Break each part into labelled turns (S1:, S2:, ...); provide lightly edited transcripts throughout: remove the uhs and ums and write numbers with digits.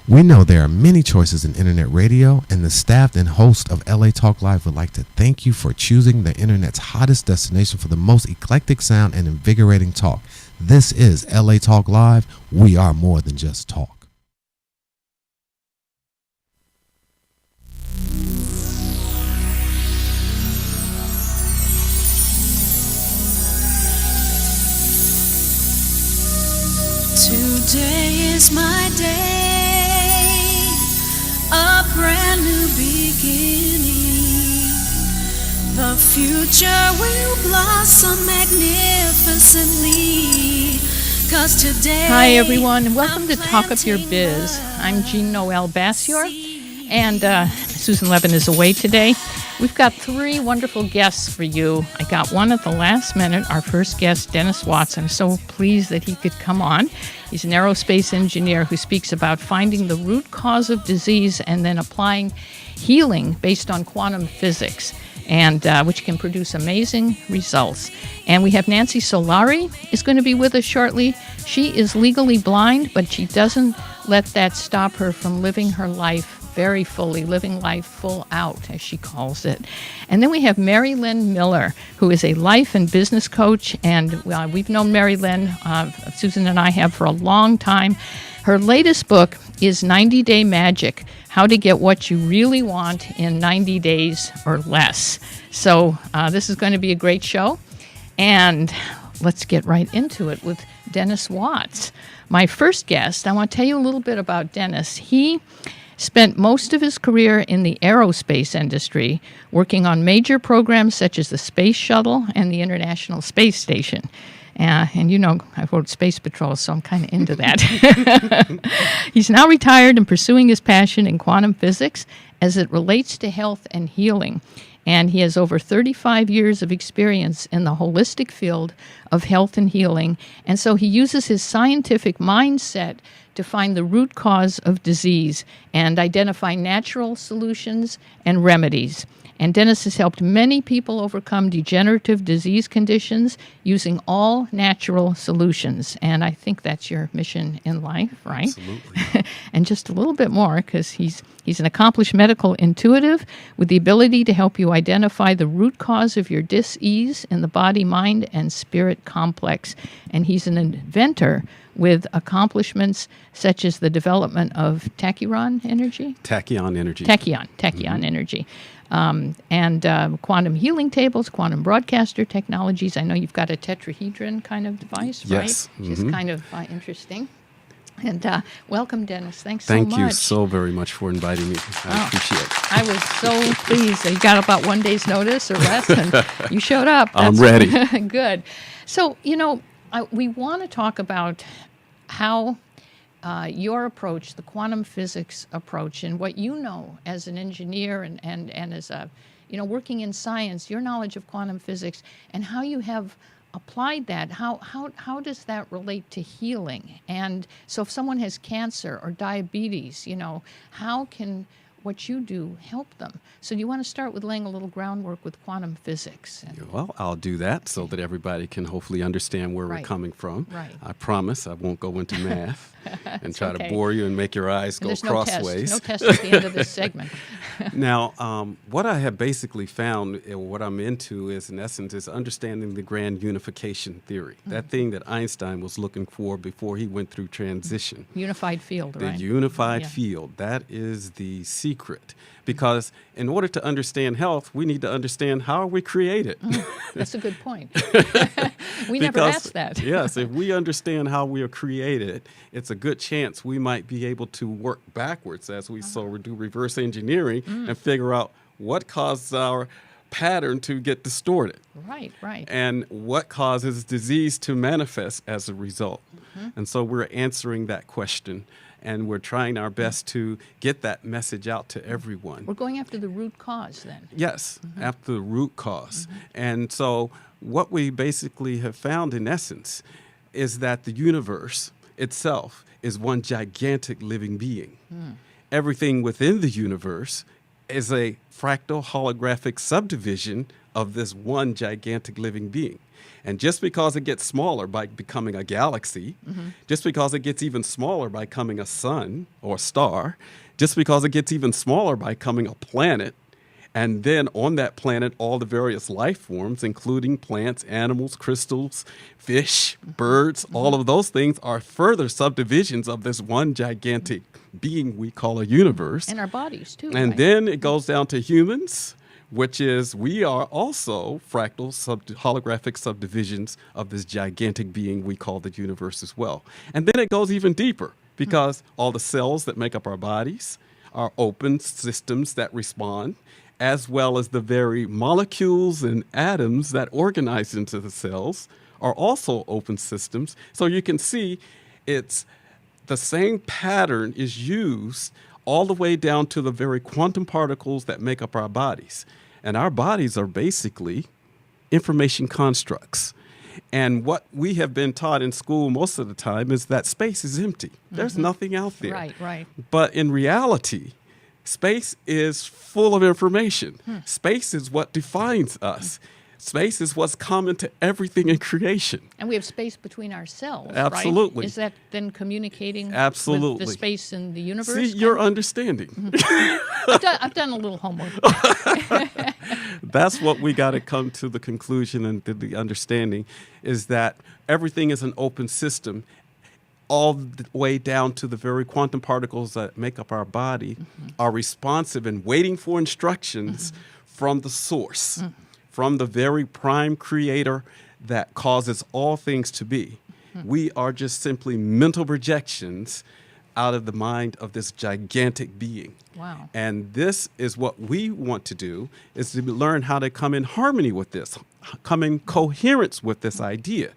S1: We know there are many choices in internet radio, and the staff and host of LA Talk Live would like to thank you for choosing the internet's hottest destination for the most eclectic sound and invigorating talk. This is LA Talk Live. We are more than just talk.
S2: Today is my day, a brand new beginning. The future will blossom magnificently. 'Cause today.
S3: Hi everyone, and welcome to Talk Up Your Biz. I'm Jean-Noel Bassior, and Susan Levin is away today. We've got three wonderful guests for you. I got one at the last minute, our first guest, Dennis Watts. I'm so pleased that he could come on. He's an aerospace engineer who speaks about finding the root cause of disease and then applying healing based on quantum physics, and which can produce amazing results. And we have Nancy Solari is going to be with us shortly. She is legally blind, but she doesn't let that stop her from living her life very fully, living life full out, as she calls it. And then we have Mary Lynn Miller, who is a life and business coach, and we've known Mary Lynn, Susan and I have, for a long time. Her latest book is 90 Day Magic, How to Get What You Really Want in 90 Days or Less. So this is going to be a great show, and let's get right into it with Dennis Watts. My first guest, I want to tell you a little bit about Dennis. He spent most of his career in the aerospace industry, working on major programs such as the Space Shuttle and the International Space Station. And you know, I wrote Space Patrol, so I'm kind of into that. He's now retired and pursuing his passion in quantum physics as it relates to health and healing. And he has over 35 years of experience in the holistic field of health and healing. And so he uses his scientific mindset to find the root cause of disease and identify natural solutions and remedies. And Dennis has helped many people overcome degenerative disease conditions using all natural solutions. And I think that's your mission in life, right?
S4: Absolutely.
S3: And just a little bit more, because he's an accomplished medical intuitive with the ability to help you identify the root cause of your dis-ease in the body, mind, and spirit complex. And he's an inventor with accomplishments such as the development of tachyon energy.
S4: Tachyon energy.
S3: Tachyon energy. And quantum healing tables, quantum broadcaster technologies. I know you've got a tetrahedron kind of device, right?
S4: Yes.
S3: Which is kind of interesting. And welcome, Dennis. Thanks so
S4: Thank
S3: much.
S4: you so very much for inviting me. I appreciate it.
S3: I was so pleased that you got about 1 day's notice or less, and you showed up.
S4: I'm ready.
S3: Good. So, you know, we want to talk about how your approach, the quantum physics approach, and what you know as an engineer and as a, you know, working in science, your knowledge of quantum physics, and how you have applied that. How does that relate to healing? And so if someone has cancer or diabetes, you know, how can what you do help them? So do you want to start with laying a little groundwork with quantum physics?
S4: Well, I'll do that so that everybody can hopefully understand where we're coming from.
S3: Right.
S4: I promise I won't go into math and try
S3: okay.
S4: to bore you and make your eyes go crossways.
S3: No test at the end of this segment.
S4: Now, what I have basically found, what I'm into is, in essence, is understanding the grand unification theory. Mm-hmm. That thing that Einstein was looking for before he went through transition.
S3: Unified field, right?
S4: The unified field. That is the secret. Because in order to understand health, we need to understand how are we created.
S3: That's a good point. We never asked that.
S4: Yes, if we understand how we are created, it's a good chance we might be able to work backwards as we do reverse engineering and figure out what causes our pattern to get distorted.
S3: Right.
S4: And what causes disease to manifest as a result. And so we're answering that question. And we're trying our best to get that message out to everyone.
S3: We're going after the root cause then.
S4: Yes, after the root cause. And so what we basically have found in essence is that the universe itself is one gigantic living being. Everything within the universe is a fractal holographic subdivision of this one gigantic living being. And just because it gets smaller by becoming a galaxy, just because it gets even smaller by becoming a sun or a star, just because it gets even smaller by becoming a planet, and then on that planet, all the various life forms, including plants, animals, crystals, fish, birds, all of those things are further subdivisions of this one gigantic being we call a universe.
S3: And our bodies, too.
S4: And
S3: right?
S4: then it goes down to humans, which is we are also fractal holographic subdivisions of this gigantic being we call the universe as well. And then it goes even deeper because all the cells that make up our bodies are open systems that respond, as well as the very molecules and atoms that organize into the cells are also open systems. So you can see it's the same pattern is used all the way down to the very quantum particles that make up our bodies. And our bodies are basically information constructs. And what we have been taught in school most of the time is that space is empty. There's nothing out there.
S3: Right, right.
S4: But in reality, space is full of information. Space is what defines us. Space is what's common to everything in creation.
S3: And we have space between ourselves,
S4: Absolutely.
S3: right? Is that then communicating
S4: Absolutely.
S3: with the space in the universe?
S4: See, your understanding.
S3: I've done a little homework.
S4: That's what we got to come to the conclusion and to the understanding is that everything is an open system all the way down to the very quantum particles that make up our body are responsive and waiting for instructions from the source, from the very prime creator that causes all things to be. We are just simply mental projections out of the mind of this gigantic being.
S3: Wow.
S4: And this is what we want to do, is to learn how to come in harmony with this, come in coherence with this idea.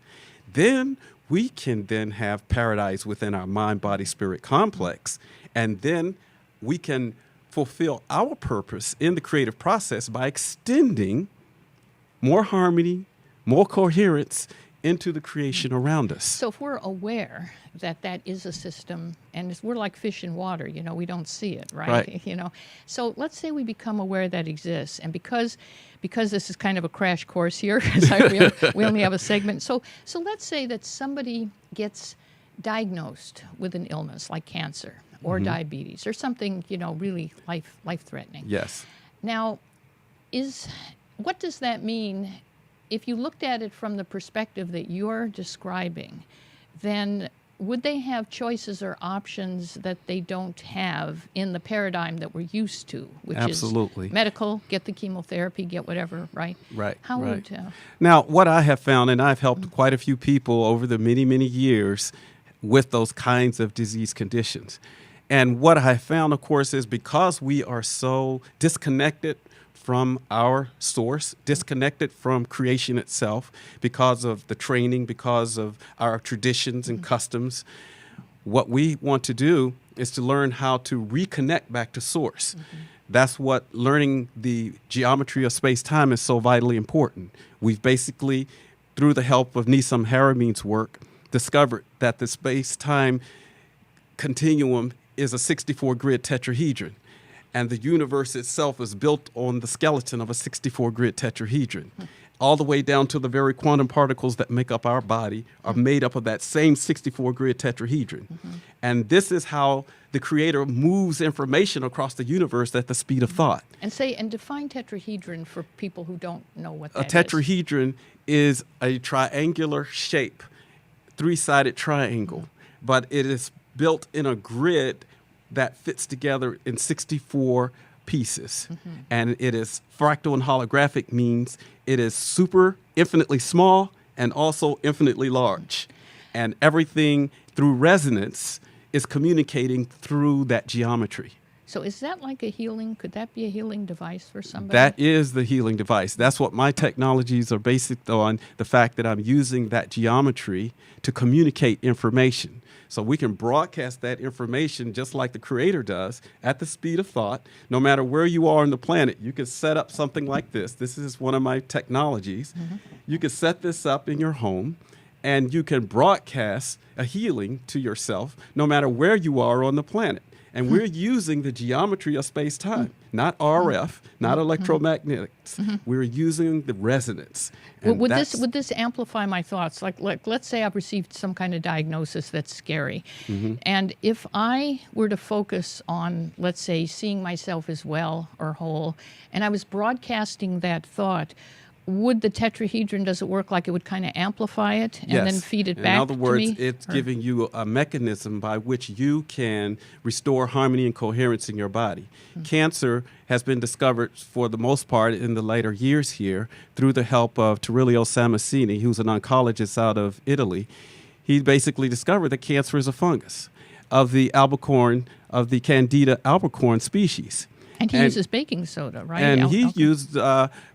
S4: Then we can then have paradise within our mind, body, spirit complex. And then we can fulfill our purpose in the creative process by extending more harmony, more coherence into the creation around us.
S3: So if we're aware that that is a system, and we're like fish in water, we don't see it, right?
S4: Right.
S3: So let's say we become aware that exists, and because this is kind of a crash course here, because we only have a segment. So let's say that somebody gets diagnosed with an illness like cancer or diabetes or something, really life-threatening.
S4: Yes.
S3: Now, what does that mean? If you looked at it from the perspective that you're describing, then would they have choices or options that they don't have in the paradigm that we're used to, which
S4: Absolutely.
S3: is medical, get the chemotherapy, get whatever, right?
S4: Right.
S3: How
S4: right.
S3: would...
S4: Now, what I have found, and I've helped quite a few people over the many, many years with those kinds of disease conditions. And what I found, of course, is because we are so disconnected from our source, disconnected from creation itself because of the training, because of our traditions and customs. What we want to do is to learn how to reconnect back to source. That's what learning the geometry of space-time is so vitally important. We've basically, through the help of Nissim Harameyn's work, discovered that the space-time continuum is a 64-grid tetrahedron. And the universe itself is built on the skeleton of a 64-grid tetrahedron. All the way down to the very quantum particles that make up our body are made up of that same 64-grid tetrahedron. And this is how the creator moves information across the universe at the speed of thought.
S3: And define tetrahedron for people who don't know what that
S4: is. A tetrahedron is a triangular shape, three-sided triangle, but it is built in a grid that fits together in 64 pieces. And it is fractal and holographic, means it is super infinitely small and also infinitely large. And everything through resonance is communicating through that geometry.
S3: So is that like could that be a healing device for somebody?
S4: That is the healing device. That's what my technologies are based on, the fact that I'm using that geometry to communicate information. So we can broadcast that information just like the creator does at the speed of thought. No matter where you are on the planet, you can set up something like this. This is one of my technologies. You can set this up in your home, and you can broadcast a healing to yourself no matter where you are on the planet. And we're using the geometry of space-time, not RF, not electromagnetics. We're using the resonance. And
S3: Would this amplify my thoughts? Like let's say I've received some kind of diagnosis that's scary. And if I were to focus on, let's say, seeing myself as well or whole, and I was broadcasting that thought, would the tetrahedron, does it work like it would kind of amplify it and then feed it back to me?
S4: In other words, it's giving you a mechanism by which you can restore harmony and coherence in your body. Cancer has been discovered for the most part in the later years here through the help of Tullio Samasini, who's an oncologist out of Italy. He basically discovered that cancer is a fungus of the Candida albicans species.
S3: And he uses baking soda, right?
S4: And he used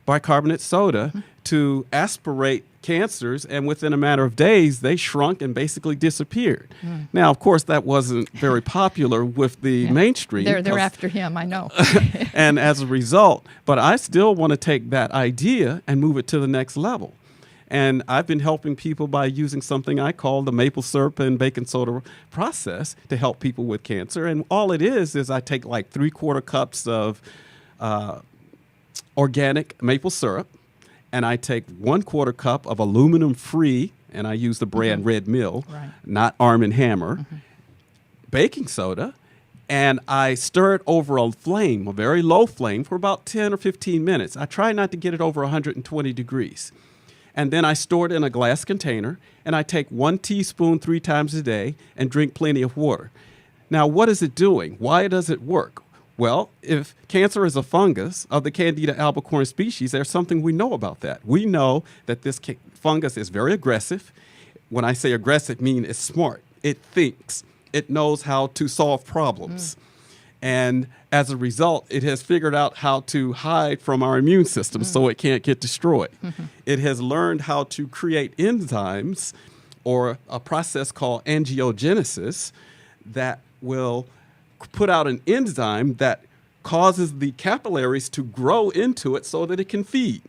S4: bicarbonate soda to aspirate cancers, and within a matter of days, they shrunk and basically disappeared. Now, of course, that wasn't very popular with the mainstream.
S3: They're after him, I know.
S4: And as a result, but I still want to take that idea and move it to the next level. And I've been helping people by using something I call the maple syrup and baking soda process to help people with cancer. And all it is I take like 3/4 cups of organic maple syrup, and I take 1/4 cup of aluminum-free, and I use the brand Red Mill, not Arm & Hammer, baking soda, and I stir it over a flame, a very low flame, for about 10 or 15 minutes. I try not to get it over 120 degrees. And then I store it in a glass container, and I take 1 teaspoon 3 times a day and drink plenty of water. Now, what is it doing? Why does it work? Well, if cancer is a fungus of the Candida albicans species, there's something we know about that. We know that this fungus is very aggressive. When I say aggressive, I mean it's smart. It thinks. It knows how to solve problems. And as a result, it has figured out how to hide from our immune system so it can't get destroyed. It has learned how to create enzymes or a process called angiogenesis that will put out an enzyme that causes the capillaries to grow into it so that it can feed.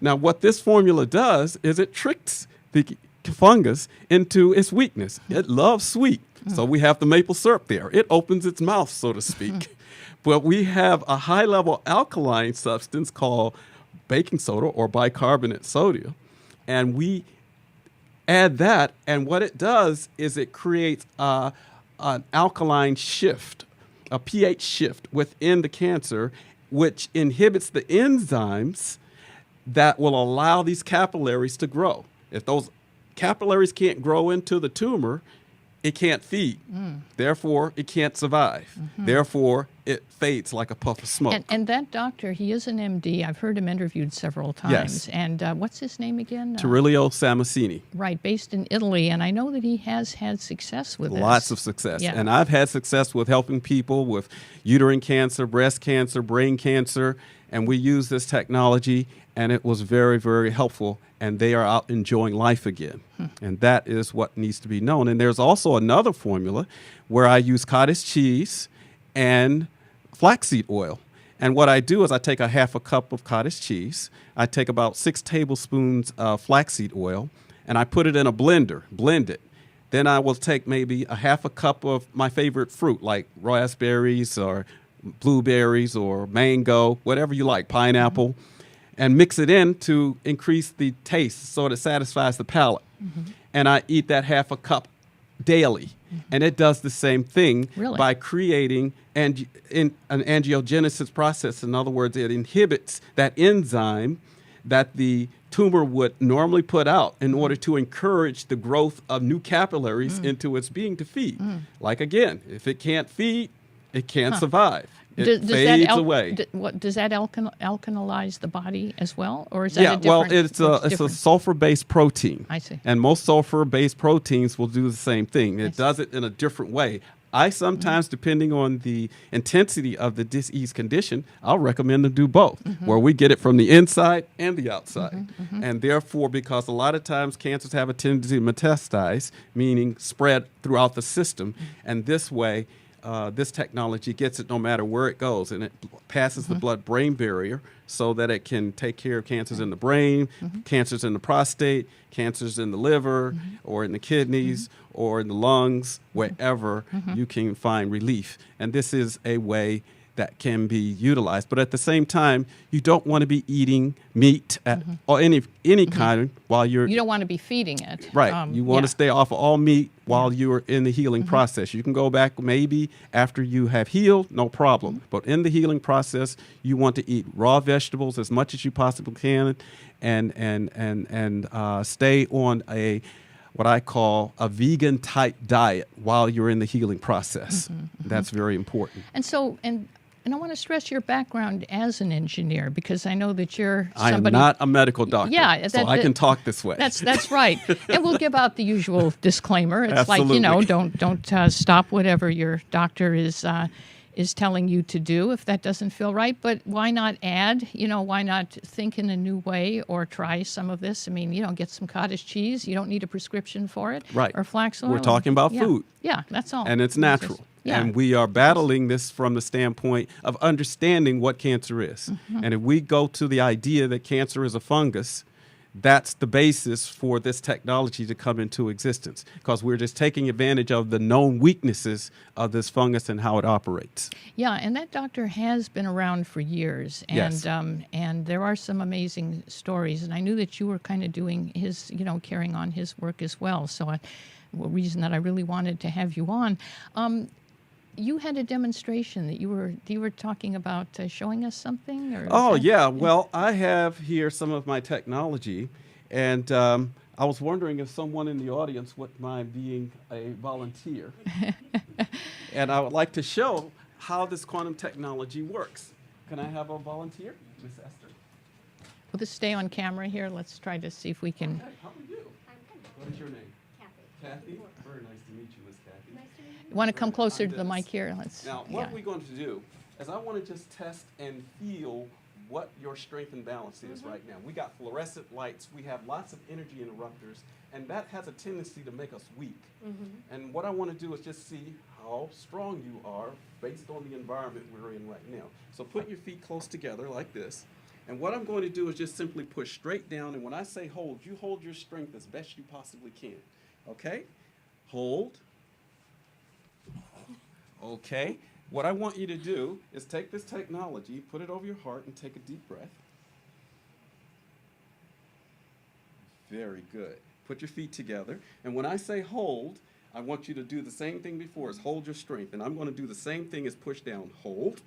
S4: Now, what this formula does is it tricks the fungus into its weakness. It loves sweet. So we have the maple syrup there. It opens its mouth, so to speak. But we have a high-level alkaline substance called baking soda or bicarbonate soda, and we add that, and what it does is it creates an alkaline shift, a pH shift within the cancer, which inhibits the enzymes that will allow these capillaries to grow. If those capillaries can't grow into the tumor, it can't feed. Therefore, it can't survive. Therefore, it fades like a puff of smoke.
S3: And that doctor, he is an MD. I've heard him interviewed several times.
S4: Yes.
S3: And what's his name again?
S4: Tullio Samasini.
S3: Right, based in Italy. And I know that he has had success with this.
S4: Lots of success.
S3: Yeah.
S4: And I've had success with helping people with uterine cancer, breast cancer, brain cancer. And we use this technology, and it was very, very helpful. And they are out enjoying life again. And that is what needs to be known. And there's also another formula where I use cottage cheese and flaxseed oil. And what I do is I take a 1/2 cup of cottage cheese. I take about 6 tablespoons of flaxseed oil, and I put it in a blender, blend it. Then I will take maybe a 1/2 cup of my favorite fruit, like raspberries or blueberries or mango, whatever you like, pineapple, and mix it in to increase the taste so that it satisfies the palate. And I eat that 1/2 cup daily. And it does the same thing by creating an angiogenesis process. In other words, it inhibits that enzyme that the tumor would normally put out in order to encourage the growth of new capillaries into its being to feed. Like, again, if it can't feed, it can't survive. It fades away.
S3: Does that alkalize the body as well, or is that a different?
S4: Well, it's a sulfur-based protein.
S3: I see.
S4: And most sulfur-based proteins will do the same thing. It does it in a different way. I sometimes, depending on the intensity of the disease condition, I'll recommend to do both, where we get it from the inside and the outside. And therefore, because a lot of times cancers have a tendency to metastasize, meaning spread throughout the system, and this way, this technology gets it no matter where it goes, and it passes the blood-brain barrier so that it can take care of cancers in the brain, cancers in the prostate, cancers in the liver, or in the kidneys, or in the lungs, wherever you can find relief. And this is a way that can be utilized. But at the same time, you don't want to be eating meat or any kind while you're...
S3: You don't want to be feeding it.
S4: Right. You want to stay off of all meat while you're in the healing process. You can go back maybe after you have healed, no problem. But in the healing process, you want to eat raw vegetables as much as you possibly can, and stay on what I call a vegan type diet while you're in the healing process. That's very important.
S3: And I want to stress your background as an engineer, because I know that you're somebody...
S4: I am not a medical doctor, so I can talk this way.
S3: That's right. And we'll give out the usual disclaimer. It's
S4: Absolutely.
S3: like, don't stop whatever your doctor is telling you to do if that doesn't feel right. But why not add? Why not think in a new way or try some of this? I mean, get some cottage cheese. You don't need a prescription for it.
S4: Right.
S3: Or flax oil.
S4: We're talking about food.
S3: Yeah, that's all.
S4: And it's natural.
S3: Yeah.
S4: And we are battling this from the standpoint of understanding what cancer is. And if we go to the idea that cancer is a fungus, that's the basis for this technology to come into existence, because we're just taking advantage of the known weaknesses of this fungus and how it operates.
S3: Yeah, and that doctor has been around for years, and
S4: Yes.
S3: And there are some amazing stories. And I knew that you were kind of doing his, carrying on his work as well. So, a reason that I really wanted to have you on. You had a demonstration that you were talking about showing us something? Or
S4: Well, I have here some of my technology, and I was wondering if someone in the audience would mind being a volunteer. And I would like to show how this quantum technology works. Can I have a volunteer, Miss Esther?
S3: Will this stay on camera here? Let's try to see if we can.
S4: Okay, how are you? What is your name? Kathy? Very nice to meet you, Miss Kathy.
S3: You want to come closer
S4: I'm
S3: to the
S4: Dennis.
S3: mic here?
S4: Now, what we're going to do is I want to just test and feel what your strength and balance is right now. We got fluorescent lights. We have lots of energy interrupters, and that has a tendency to make us weak. And what I want to do is just see how strong you are based on the environment we're in right now. So put your feet close together like this. And what I'm going to do is just simply push straight down. And when I say hold, you hold your strength as best you possibly can. Okay? Hold. Okay. What I want you to do is take this technology, put it over your heart, and take a deep breath. Very good. Put your feet together. And when I say hold, I want you to do the same thing before, is hold your strength. And I'm going to do the same thing as push down. Hold.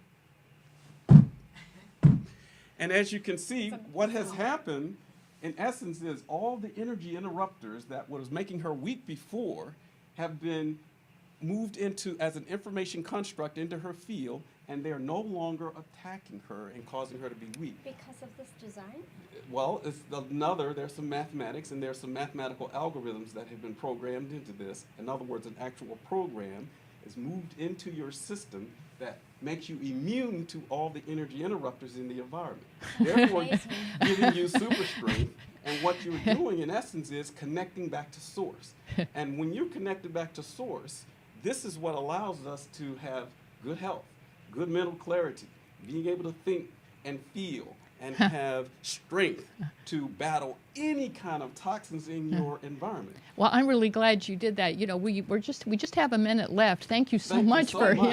S4: And as you can see, what has happened, in essence, is all the energy interrupters that was making her weak before have been moved into as an information construct into her field, and they're no longer attacking her and causing her to be weak.
S5: Because of this design?
S4: Well, there's some mathematics, and there's some mathematical algorithms that have been programmed into this. In other words, an actual program is moved into your system that makes you immune to all the energy interrupters in the environment. Therefore, giving you super strength. And what you're doing, in essence, is connecting back to source. And when you're connected back to source, this is what allows us to have good health, good mental clarity, being able to think and feel and have strength to battle any kind of toxins in your environment.
S3: Well, I'm really glad you did that. We just have a minute left. Thank you so much for
S4: Thank you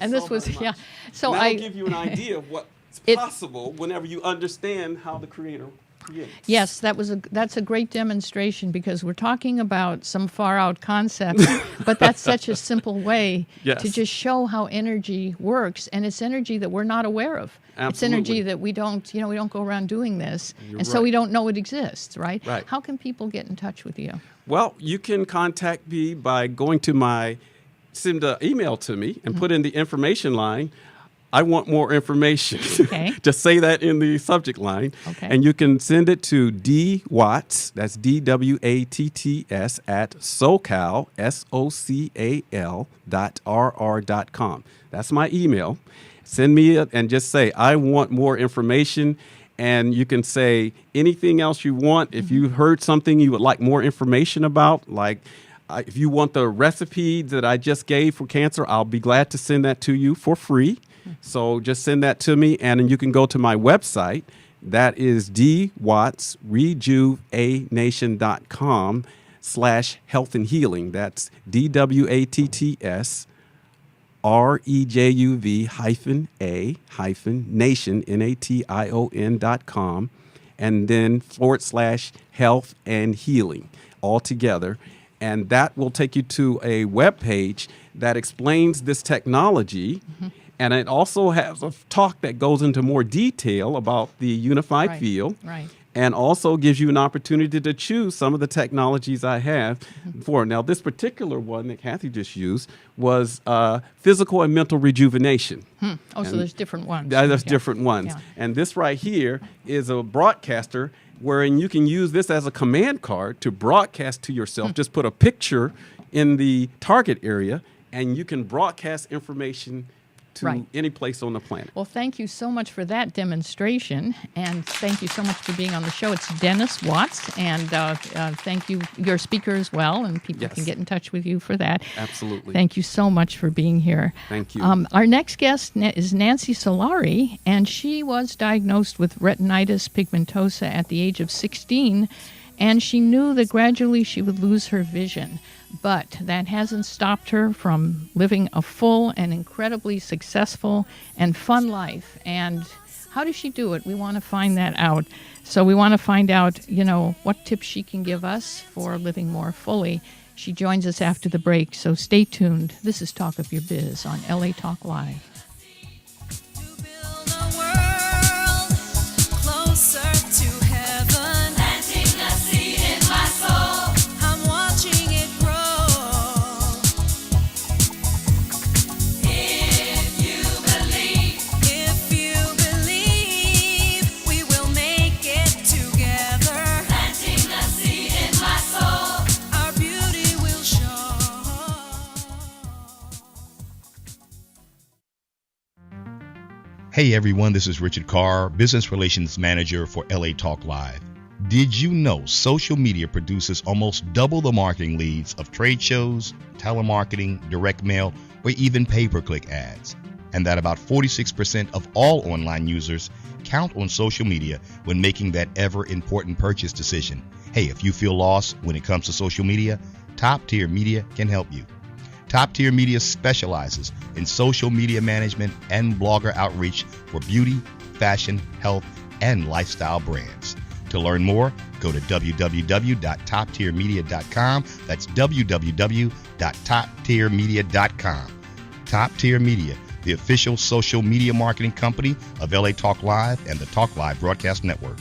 S3: and
S4: so
S3: this was
S4: very much.
S3: So
S4: That'll
S3: I
S4: give you an idea of what's possible whenever you understand how the Creator creates.
S3: Yes, that's a great demonstration, because we're talking about some far out concept, but that's such a simple way
S4: Yes.
S3: to just show how energy works, and it's energy that we're not aware of. It's energy
S4: Absolutely.
S3: that we don't go around doing this,
S4: You're
S3: and so
S4: right.
S3: we don't know it exists, right?
S4: Right.
S3: How can people get in touch with you?
S4: Well, you can contact me by going to send an email to me and put in the information line. I want more information.
S3: Okay.
S4: Just say that in the subject line.
S3: Okay.
S4: And you can send it to dwatts, that's DWATTS, at SoCal, SOCAL.RR.com. That's my email. Send me it and just say, I want more information. And you can say anything else you want. If you heard something you would like more information about, like if you want the recipe that I just gave for cancer, I'll be glad to send that to you for free. So just send that to me, and then you can go to my website. That is dwattsrejuvenation.com/health and healing. That's DWATTSREJUV-A-nation, NATION.com, and then /health and healing all together. And that will take you to a web page that explains this technology. And it also has a talk that goes into more detail about the unified field. And also gives you an opportunity to choose some of the technologies I have for. Now, this particular one that Kathy just used was physical and mental rejuvenation.
S3: Oh, and so there's different ones.
S4: There's different ones. Yeah. And this right here is a broadcaster wherein you can use this as a command card to broadcast to yourself. Just put a picture in the target area, and you can broadcast information to any place on the planet.
S3: Well, thank you so much for that demonstration, and thank you so much for being on the show. It's Dennis Watts, and thank you, your speaker as well, and people can get in touch with you for that.
S4: Absolutely.
S3: Thank you so much for being here.
S4: Thank you.
S3: Our next guest is Nancy Solari, and she was diagnosed with retinitis pigmentosa at the age of 16, and she knew that gradually she would lose her vision. But that hasn't stopped her from living a full and incredibly successful and fun life. And how does she do it? We want to find that out. So we want to find out, what tips she can give us for living more fully. She joins us after the break, so stay tuned. This is Talk of Your Biz on LA Talk Live.
S5: Hey everyone, this is Richard Carr, Business Relations Manager for LA Talk Live. Did you know social media produces almost double the marketing leads of trade shows, telemarketing, direct mail, or even pay-per-click ads? And that about 46% of all online users count on social media when making that ever-important purchase decision. Hey, if you feel lost when it comes to social media, Top Tier Media can help you. Top Tier Media specializes in social media management and blogger outreach for beauty, fashion, health, and lifestyle brands. To learn more, go to www.toptiermedia.com. That's www.toptiermedia.com. Top Tier Media, the official social media marketing company of LA Talk Live and the Talk Live Broadcast Network.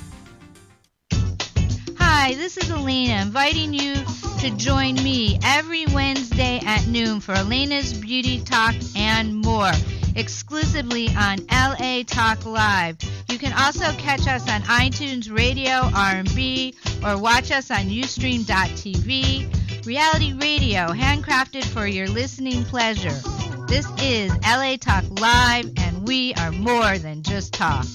S6: Hi, this is Elena, inviting you to join me every Wednesday at noon for Elena's Beauty Talk and more, exclusively on LA Talk Live. You can also catch us on iTunes Radio, R&B, or watch us on Ustream.tv. Reality radio, handcrafted for your listening pleasure. This is LA Talk Live, and we are more than just talk.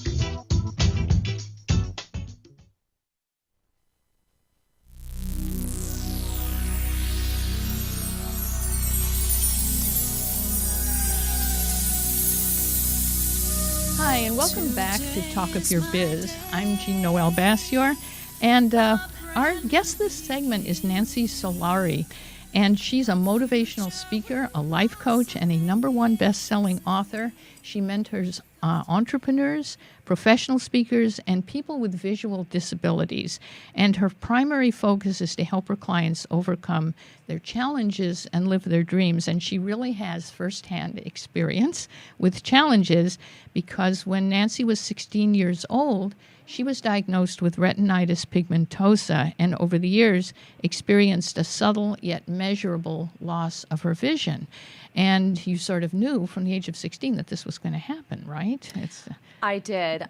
S3: Hi, and welcome back to Talk of Your Biz. I'm Jean-Noel Bassior, and our guest this segment is Nancy Solari, and she's a motivational speaker, a life coach, and a #1 best-selling author. She mentors entrepreneurs, professional speakers, and people with visual disabilities. And her primary focus is to help her clients overcome their challenges and live their dreams. And she really has firsthand experience with challenges because when Nancy was 16 years old, she was diagnosed with retinitis pigmentosa and over the years experienced a subtle yet measurable loss of her vision. And you sort of knew from the age of 16 that this was going to happen, right?
S7: I did.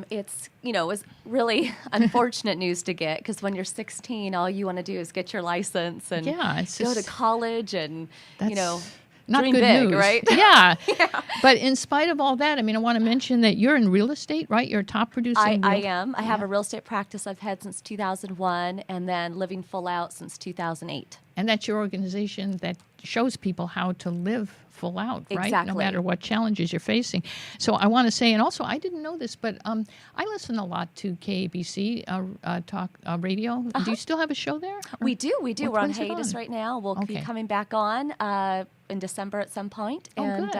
S7: It's, it was really unfortunate news to get because when you're 16, all you want to do is get your license and go to college and,
S3: not
S7: dream
S3: good
S7: big,
S3: news.
S7: Right?
S3: Yeah. But in spite of all that, I want to mention that you're in real estate, right? You're a top producer.
S7: I am. I have a real estate practice I've had since 2001 and then living full out since 2008.
S3: And that's your organization that shows people how to live full out, right?
S7: Exactly.
S3: No matter what challenges you're facing. So I want to say, and also I didn't know this, but I listen a lot to KABC talk radio. Do you still have a show there?
S7: We do. We're on
S3: when's it
S7: hiatus
S3: on?
S7: right now. We'll be coming back on in December at some point.
S3: Good.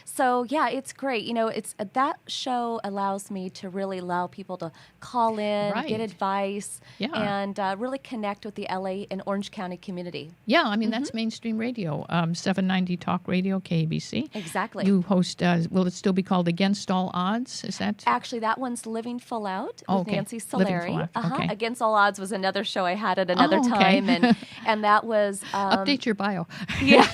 S7: So yeah, it's great. It's that show allows me to really allow people to call in, get advice, and really connect with the LA and Orange County community.
S3: Yeah, I mean that's mainstream radio, 790 Talk Radio, KABC.
S7: Exactly.
S3: You host. Will it still be called Against All Odds? Is that
S7: actually that one's Living Full Out with Nancy Solari?
S3: Living Full Out. Okay.
S7: Against All Odds was another show I had at another time, and that was
S3: update your bio.
S7: Yeah.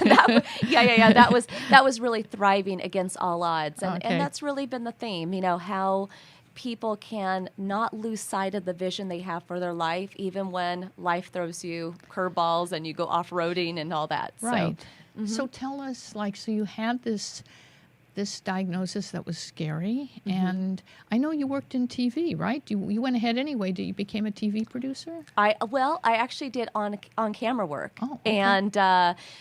S7: That was really thriving against all odds, and that's really been the theme. How people can not lose sight of the vision they have for their life, even when life throws you curveballs and you go off-roading and all that.
S3: Right. So tell us, so you had this diagnosis that was scary, and I know you worked in TV, right? You went ahead anyway. You became a TV producer?
S7: I actually did on camera work, and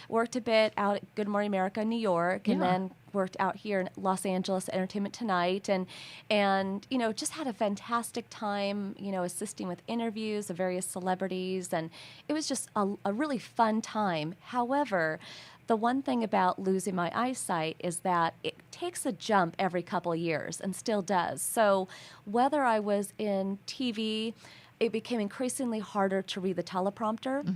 S7: worked a bit out at Good Morning America in New York, and then worked out here in Los Angeles at Entertainment Tonight, and just had a fantastic time, assisting with interviews of various celebrities, and it was just a really fun time. However, the one thing about losing my eyesight is that it takes a jump every couple of years and still does. So whether I was in TV, it became increasingly harder to read the teleprompter.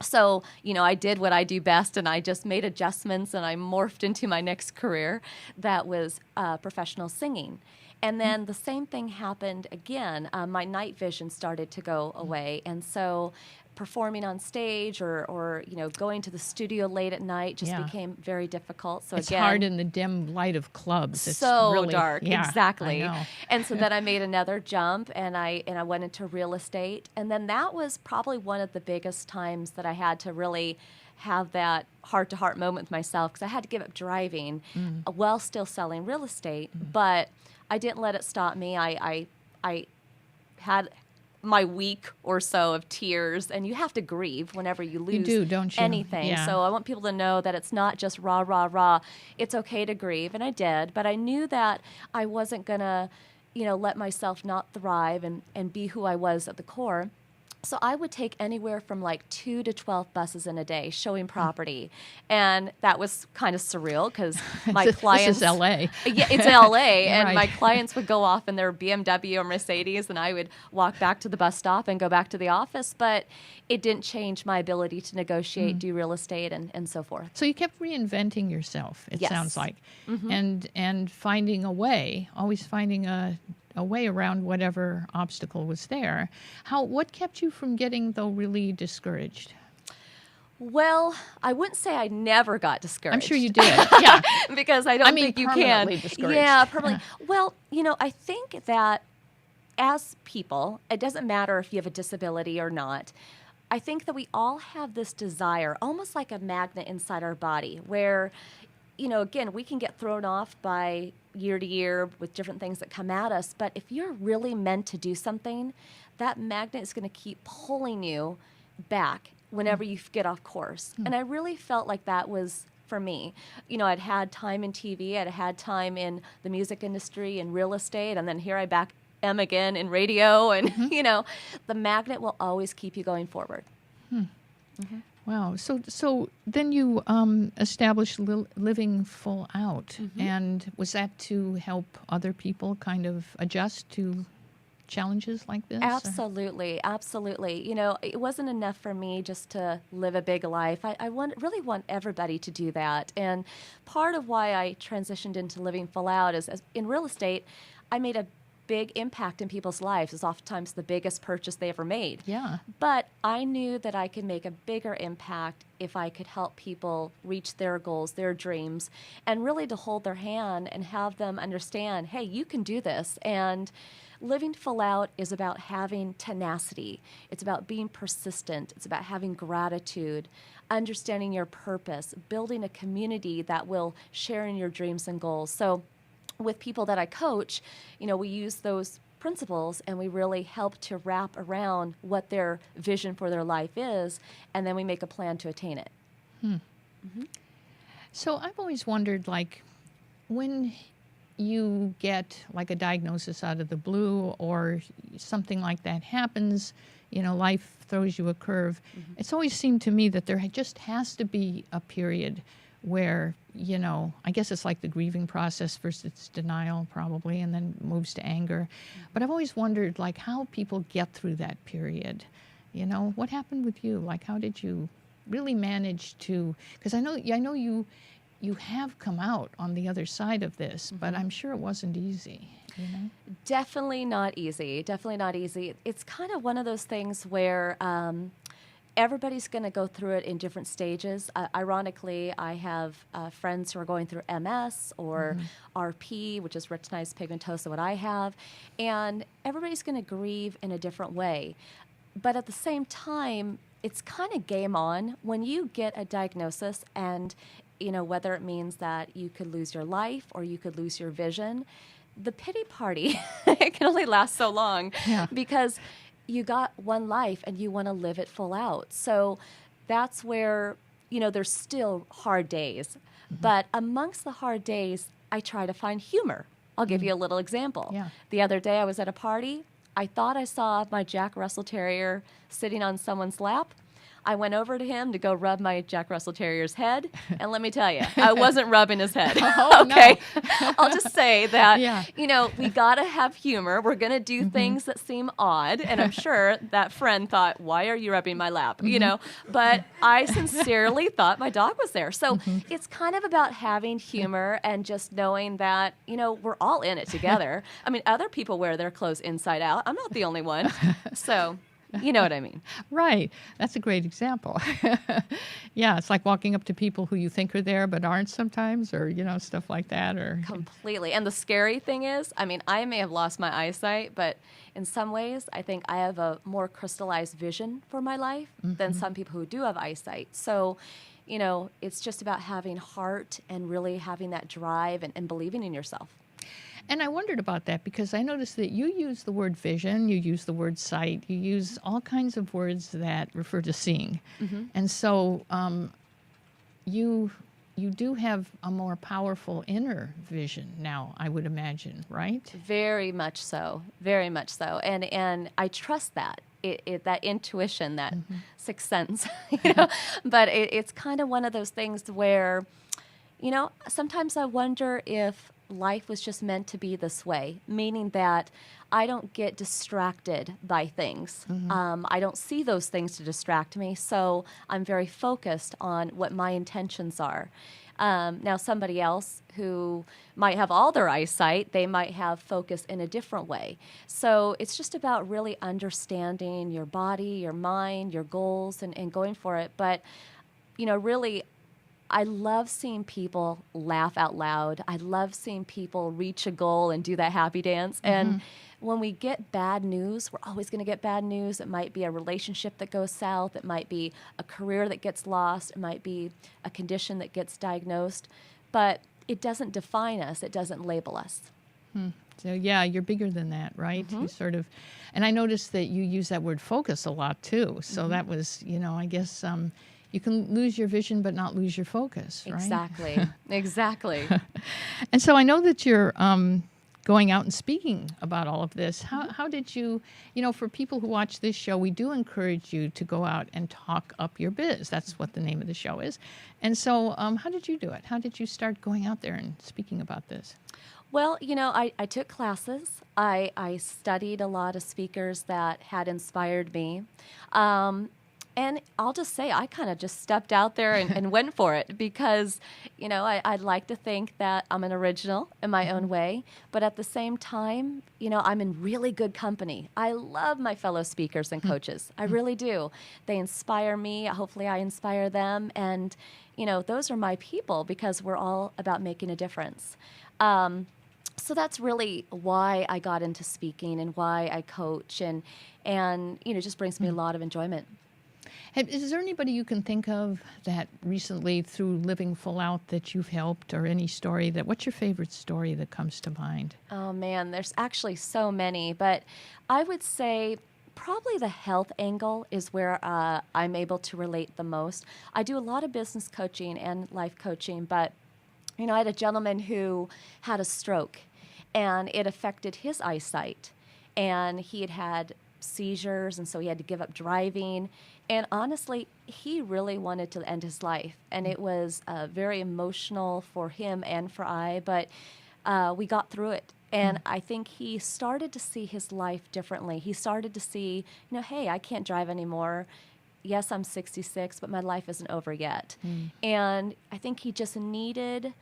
S7: So, I did what I do best, and I just made adjustments, and I morphed into my next career that was professional singing. And then the same thing happened again. My night vision started to go away, and so performing on stage or going to the studio late at night just became very difficult. So
S3: it's hard in the dim light of clubs. It's
S7: so
S3: really
S7: dark. Exactly.
S3: I know.
S7: And so then I made another jump, and I went into real estate, and then that was probably one of the biggest times that I had to really have that heart-to-heart moment with myself, because I had to give up driving while still selling real estate, but I didn't let it stop me. I had my week or so of tears, and you have to grieve whenever you lose
S3: you do, don't you?
S7: anything.
S3: Yeah.
S7: So I want people to know that it's not just rah, rah, rah. It's okay to grieve, and I did, but I knew that I wasn't going to, let myself not thrive and be who I was at the core. So I would take anywhere from 2 to 12 buses in a day showing property. And that was kind of surreal because my clients...
S3: This is L.A.
S7: Yeah, it's L.A. And
S3: Right.
S7: my clients would go off in their BMW or Mercedes, and I would walk back to the bus stop and go back to the office. But it didn't change my ability to negotiate, do real estate, and so forth.
S3: So you kept reinventing yourself, it
S7: Yes.
S3: sounds like, and finding a way, always finding a way around whatever obstacle was there. What kept you from getting, though, really discouraged?
S7: Well, I wouldn't say I never got discouraged.
S3: I'm sure you did. Yeah.
S7: Because I don't think you can.
S3: Permanently discouraged.
S7: Yeah, permanently. Well, I think that as people, it doesn't matter if you have a disability or not. I think that we all have this desire, almost like a magnet inside our body, where, again, we can get thrown off by year to year with different things that come at us. But if you're really meant to do something, that magnet is going to keep pulling you back whenever you get off course. And I really felt like that was for me. I'd had time in TV, I'd had time in the music industry and real estate, and then here I am again in radio, and the magnet will always keep you going forward.
S3: Wow. So then you established Living Full Out, and was that to help other people kind of adjust to challenges like this?
S7: Absolutely. It wasn't enough for me just to live a big life. I really want everybody to do that. And part of why I transitioned into Living Full Out is in real estate, I made a big impact in people's lives. It's oftentimes the biggest purchase they ever made.
S3: Yeah.
S7: But I knew that I could make a bigger impact if I could help people reach their goals, their dreams, and really to hold their hand and have them understand, hey, you can do this. And Living Full Out is about having tenacity. It's about being persistent. It's about having gratitude, understanding your purpose, building a community that will share in your dreams and goals. So with people that I coach, we use those principles, and we really help to wrap around what their vision for their life is, and then we make a plan to attain it.
S3: So I've always wondered, like, when you get like a diagnosis out of the blue or something like that happens, life throws you a curve. It's always seemed to me that there just has to be a period where, I guess it's like the grieving process. First it's denial probably, and then moves to anger. But I've always wondered, like, how people get through that period. What happened with you? Like, how did you really manage to, because I know you have come out on the other side of this, but I'm sure it wasn't easy.
S7: Definitely not easy. Definitely not easy. It's kind of one of those things where everybody's going to go through it in different stages. Ironically, I have friends who are going through MS or RP, which is retinitis pigmentosa, what I have, and everybody's going to grieve in a different way. But at the same time, it's kind of game on when you get a diagnosis, and whether it means that you could lose your life or you could lose your vision. The pity party it can only last so long because you got one life and you want to live it full out. So that's where, there's still hard days. But amongst the hard days, I try to find humor. I'll give you a little example.
S3: Yeah.
S7: The other day I was at a party. I thought I saw my Jack Russell Terrier sitting on someone's lap. I went over to him to go rub my Jack Russell Terrier's head, and let me tell you, I wasn't rubbing his head. Okay? No. I'll just say that, we got to have humor. We're going to do things that seem odd, and I'm sure that friend thought, why are you rubbing my lap? But I sincerely thought my dog was there. So it's kind of about having humor and just knowing that, we're all in it together. I mean, other people wear their clothes inside out. I'm not the only one. So... You know what I mean?
S3: Right. That's a great example. Yeah, it's like walking up to people who you think are there but aren't sometimes, or, stuff like that. Or
S7: Completely. And the scary thing is, I mean, I may have lost my eyesight, but in some ways, I think I have a more crystallized vision for my life than some people who do have eyesight. So, it's just about having heart and really having that drive and believing in yourself.
S3: And I wondered about that because I noticed that you use the word vision, you use the word sight, you use all kinds of words that refer to seeing. And so you do have a more powerful inner vision now, I would imagine, right?
S7: Very much so. Very much so. And I trust that. That intuition, that sixth sense. But it's kind of one of those things where, sometimes I wonder if life was just meant to be this way, meaning that I don't get distracted by things. I don't see those things to distract me, so I'm very focused on what my intentions are. Now, somebody else who might have all their eyesight, they might have focus in a different way. So it's just about really understanding your body, your mind, your goals, and going for it. But, really, I love seeing people laugh out loud. I love seeing people reach a goal and do that happy dance. And when we get bad news, we're always going to get bad news. It might be a relationship that goes south. It might be a career that gets lost. It might be a condition that gets diagnosed. But it doesn't define us. It doesn't label us.
S3: So, yeah, you're bigger than that, right? You sort of, and I noticed that you use that word focus a lot, too. So that was, I guess... you can lose your vision but not lose your focus, right?
S7: Exactly. Exactly.
S3: And so I know that you're going out and speaking about all of this. How did you, for people who watch this show, we do encourage you to go out and talk up your biz. That's what the name of the show is. And so how did you do it? How did you start going out there and speaking about this?
S7: Well, I took classes. I studied a lot of speakers that had inspired me. And I'll just say I kind of just stepped out there and went for it because, I'd like to think that I'm an original in my own way. But at the same time, I'm in really good company. I love my fellow speakers and coaches. I really do. They inspire me. Hopefully I inspire them. And, those are my people because we're all about making a difference. So that's really why I got into speaking and why I coach. And it just brings me a lot of enjoyment.
S3: Is there anybody you can think of that recently, through Living Full Out, that you've helped, or any story what's your favorite story that comes to mind?
S7: Oh man, there's actually so many, but I would say probably the health angle is where I'm able to relate the most. I do a lot of business coaching and life coaching, but I had a gentleman who had a stroke, and it affected his eyesight, and he had seizures, and so he had to give up driving. And honestly, he really wanted to end his life, and it was very emotional for him and for I, but we got through it. And I think he started to see his life differently. He started to see, hey, I can't drive anymore. Yes, I'm 66, but my life isn't over yet. And I think he just needed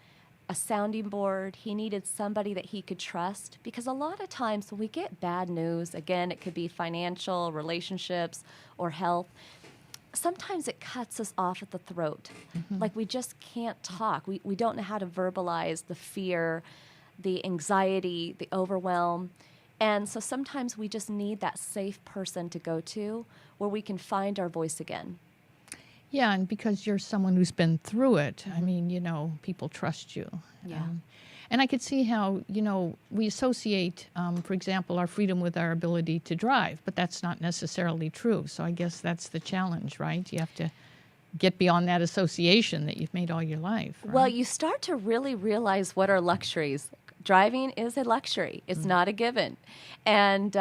S7: a sounding board. He needed somebody that he could trust, because a lot of times when we get bad news, again, it could be financial, relationships, or health, sometimes it cuts us off at the throat. Like we just can't talk. We don't know how to verbalize the fear, the anxiety, the overwhelm. And so sometimes we just need that safe person to go to where we can find our voice again.
S3: Yeah, and because you're someone who's been through it, I mean, people trust you.
S7: Yeah.
S3: And I could see how, we associate, for example, our freedom with our ability to drive, but that's not necessarily true. So I guess that's the challenge, right? You have to get beyond that association that you've made all your life. Right?
S7: Well, you start to really realize what are luxuries. Driving is a luxury. It's not a given. And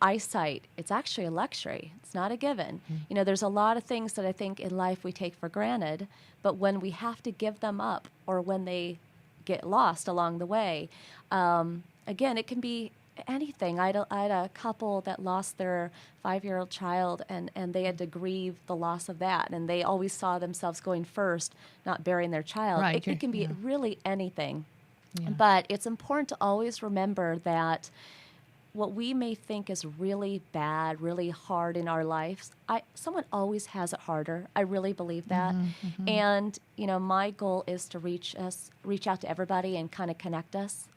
S7: eyesight, it's actually a luxury. It's not a given. There's a lot of things that I think in life we take for granted, but when we have to give them up, or when they get lost along the way, again, it can be anything. I had a couple that lost their 5-year-old child, and they had to grieve the loss of that, and they always saw themselves going first, not burying their child.
S3: Right.
S7: It can be really anything.
S3: Yeah.
S7: But it's important to always remember that what we may think is really bad, really hard in our lives, someone always has it harder. I really believe that. And, my goal is to reach out to everybody and kind of connect us.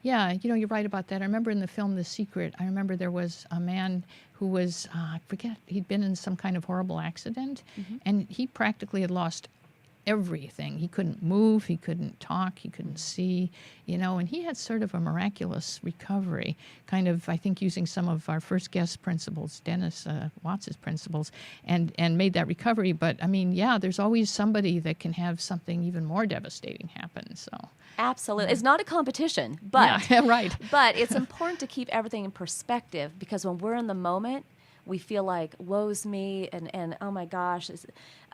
S3: Yeah, you're right about that. I remember in the film The Secret, I remember there was a man who was, I forget, he'd been in some kind of horrible accident, and he practically had lost everything. He couldn't move, he couldn't talk, he couldn't see, and he had sort of a miraculous recovery, kind of, I think, using some of our first guest principles, Dennis Watts' principles, and made that recovery. But, there's always somebody that can have something even more devastating happen, so.
S7: Absolutely. It's not a competition, but,
S3: right.
S7: But it's important to keep everything in perspective, because when we're in the moment, we feel like, woe's me, and oh my gosh,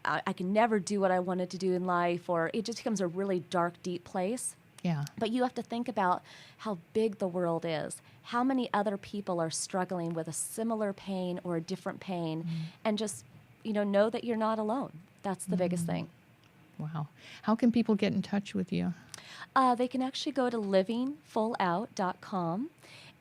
S7: I can never do what I wanted to do in life, or it just becomes a really dark, deep place.
S3: Yeah.
S7: But you have to think about how big the world is, how many other people are struggling with a similar pain or a different pain, and just, know that you're not alone. That's the biggest thing.
S3: Wow. How can people get in touch with you?
S7: They can actually go to livingfullout.com.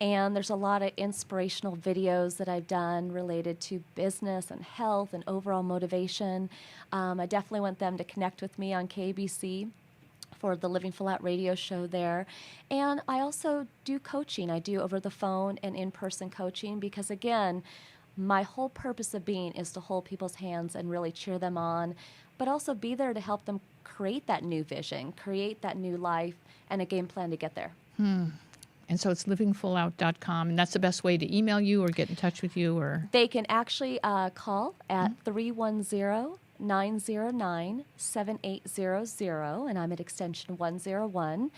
S7: And there's a lot of inspirational videos that I've done related to business and health and overall motivation. I definitely want them to connect with me on KBC for the Living Full Out radio show there. And I also do coaching. I do over the phone and in-person coaching, because, again, my whole purpose of being is to hold people's hands and really cheer them on, but also be there to help them create that new vision, create that new life, and a game plan to get there.
S3: And so it's livingfullout.com, and that's the best way to email you or get in touch with you? Or
S7: they can actually call at 310-909-7800, and I'm at extension 101.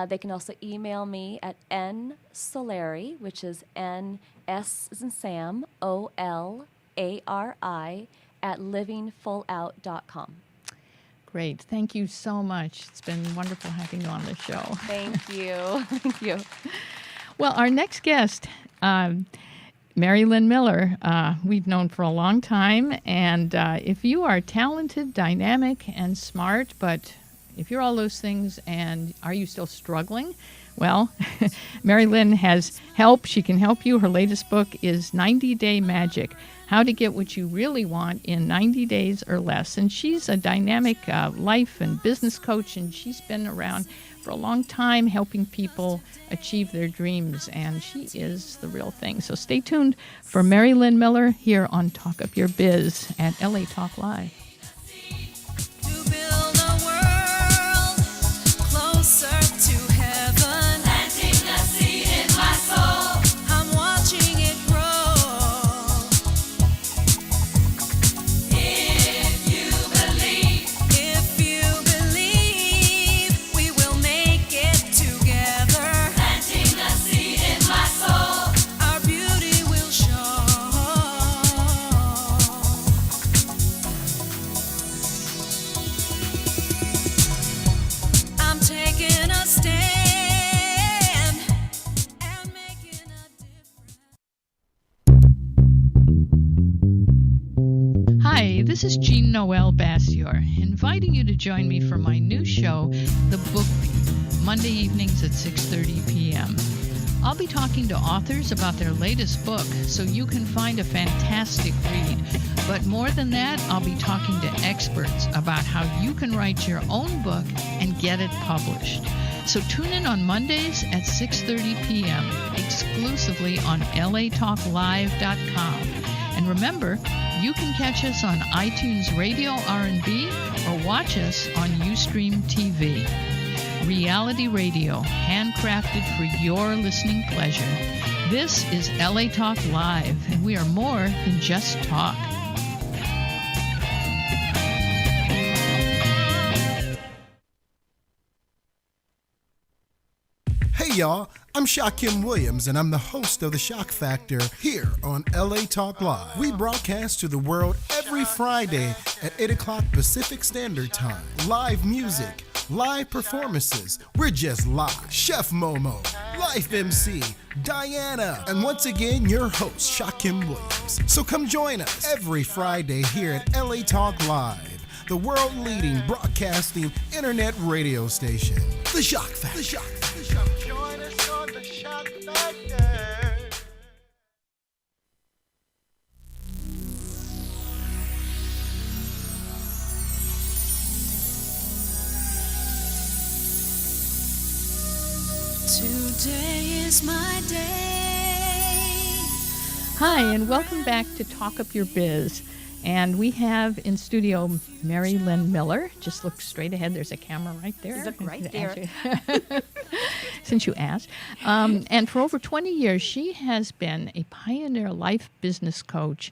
S7: They can also email me at nsolari, which is N-S as in Sam, O-L-A-R-I, at livingfullout.com.
S3: Great. Thank you so much. It's been wonderful having you on the show.
S7: Thank you. Thank you.
S3: Well, our next guest, Mary Lynn Miller, we've known for a long time. And if you are talented, dynamic, and smart, but If you're all those things, and are you still struggling? Well, Mary Lynn has help. She can help you. Her latest book is 90 Day Magic, How to Get What You Really Want in 90 Days or Less. And she's a dynamic life and business coach, and she's been around for a long time helping people achieve their dreams, and she is the real thing. So stay tuned for Mary Lynn Miller here on Talk Up Your Biz at LA Talk Live.
S2: To build a world closer to heaven, planting a seed in my soul. I'm watching it grow. If you believe, we will make it together. Planting a seed in my soul, our beauty will show. I'm taking a stand and making a difference.
S3: Hi, this is Jean-Noel Bassior, inviting you to join me for my new show, The Book Beat, Monday evenings at 6:30 p.m. I'll be talking to authors about their latest book so you can find a fantastic read. But more than that, I'll be talking to experts about how you can write your own book and get it published. So tune in on Mondays at 6:30 p.m. exclusively on latalklive.com. And remember, you can catch us on iTunes Radio R&B or watch us on Ustream TV. Reality radio, handcrafted for your listening pleasure. This is LA Talk Live, and we are more than just talk.
S8: Hey y'all, I'm Shaquem Williams, and I'm the host of The Shock Factor here on LA Talk Live. We broadcast to the world every Friday at 8 o'clock Pacific Standard Time. Live music, live performances, we're just live. Chef Momo, Life MC, Diana, and once again, your host, Shaquem Williams. So come join us every Friday here at LA Talk Live, the world-leading broadcasting internet radio station. The Shock Factor. The Shock Factor. Join us on The Shock Factor.
S2: Today is my day.
S3: Hi, and welcome back to Talk Up Your Biz. And we have in studio Mary Lynn Miller. Just look straight ahead. There's a camera right there.
S9: Look right there.
S3: Since you asked. And for over 20 years, she has been a pioneer life business coach.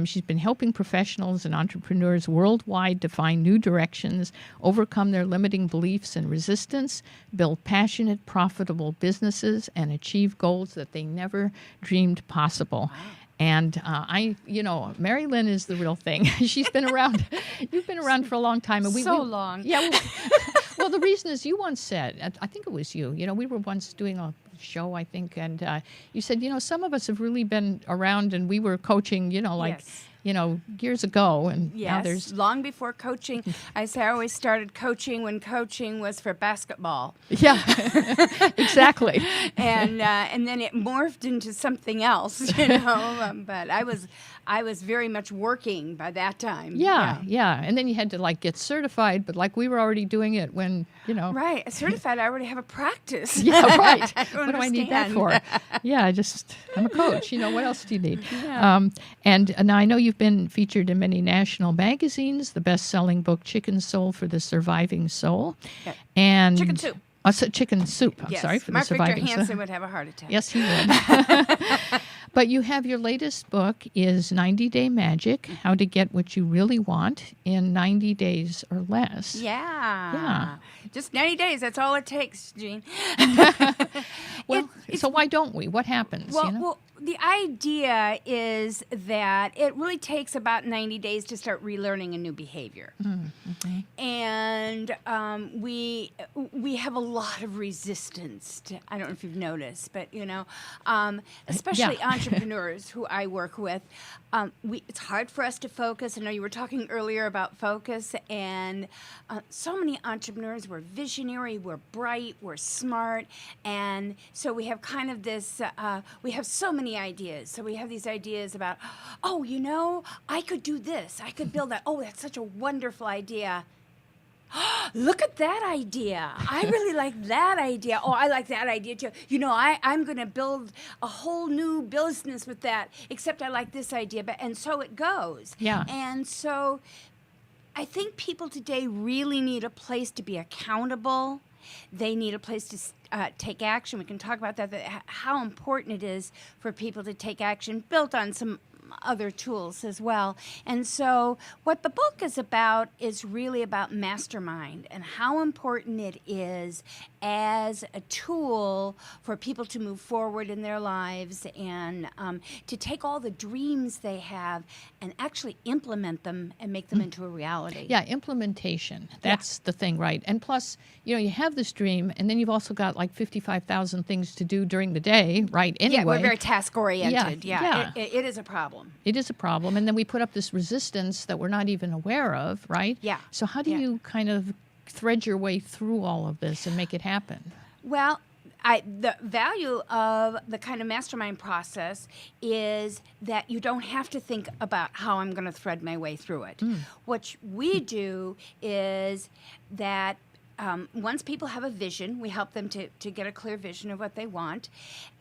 S3: She's been helping professionals and entrepreneurs worldwide to find new directions, overcome their limiting beliefs and resistance, build passionate, profitable businesses, and achieve goals that they never dreamed possible. Wow. And Mary Lynn is the real thing. She's been around. You've been around for a long time. And
S9: long.
S3: Yeah. Well, the reason is you once said, I think it was you, we were once doing a show, I think, and you said, some of us have really been around and we were coaching,
S9: Yes.
S3: Years ago. And now
S9: Yes,
S3: there's...
S9: long before coaching. I always started coaching when coaching was for basketball.
S3: Yeah, exactly.
S9: And then it morphed into something else, but I was very much working by that time.
S3: Yeah. And then you had to get certified, but we were already doing it when,
S9: Right, certified. I already have a practice.
S3: Yeah, right.
S9: What
S3: do I need that for? Yeah, I'm a coach. What else do you need?
S9: Yeah.
S3: And now I know you've been featured in many national magazines, the best-selling book, Chicken Soul for the Surviving Soul.
S9: Yeah.
S3: And
S9: Chicken Soup.
S3: Chicken Soup. I'm
S9: Yes.
S3: sorry, for
S9: Mark
S3: the Surviving
S9: Victor Hansen
S3: Soul.
S9: would have a heart attack.
S3: Yes, he would. But you have your latest book is 90 Day Magic, How to Get What You Really Want in 90 Days or Less.
S9: Yeah. Just 90 days. That's all it takes, Jean.
S3: Well, so why don't we? What happens?
S9: Well, the idea is that it really takes about 90 days to start relearning a new behavior. And we have a lot of resistance to, I don't know if you've noticed, but especially entrepreneurs who I work with, it's hard for us to focus. I know you were talking earlier about focus, and so many entrepreneurs, we're visionary, we're bright, we're smart, and so we have kind of this, we have so many ideas. So we have these ideas about, I could do this, I could build that. Oh, that's such a wonderful idea. Look at that idea. I really like that idea. Oh, I like that idea too. I'm going to build a whole new business with that, except I like this idea. And so it goes.
S3: Yeah.
S9: And so I think people today really need a place to be accountable. They need a place to take action. We can talk about that, how important it is for people to take action, built on some other tools as well. And so what the book is about is really about mastermind and how important it is as a tool for people to move forward in their lives and to take all the dreams they have and actually implement them and make them into a reality.
S3: Yeah, implementation. That's the thing, right? And plus, you have this dream, and then you've also got like 55,000 things to do during the day, right? Anyway.
S9: Yeah, we're very task-oriented.
S3: Yeah.
S9: It is a problem.
S3: It is a problem. And then we put up this resistance that we're not even aware of, right?
S9: Yeah.
S3: So how do you kind of thread your way through all of this and make it happen?
S9: Well, the value of the kind of mastermind process is that you don't have to think about how I'm going to thread my way through it. What we do is that once people have a vision, we help them to get a clear vision of what they want.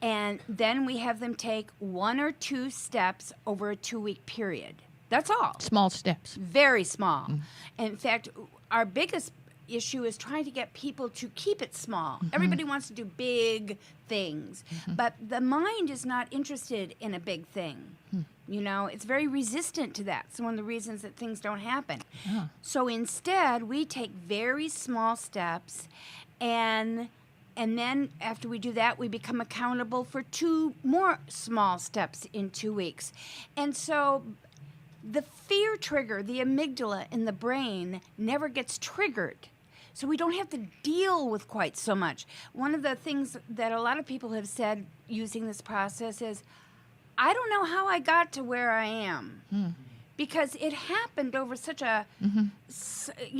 S9: And then we have them take 1 or 2 steps over a 2-week period. That's all.
S3: Small steps.
S9: Very small. In fact, our biggest issue is trying to get people to keep it small. Everybody wants to do big things, but the mind is not interested in a big thing. It's very resistant to that. It's one of the reasons that things don't happen. So instead, we take very small steps, and then after we do that, we become accountable for 2 more small steps in 2 weeks. And so the fear trigger, the amygdala in the brain, never gets triggered. So we don't have to deal with quite so much. One of the things that a lot of people have said using this process is, I don't know how I got to where I am. Because it happened over such a,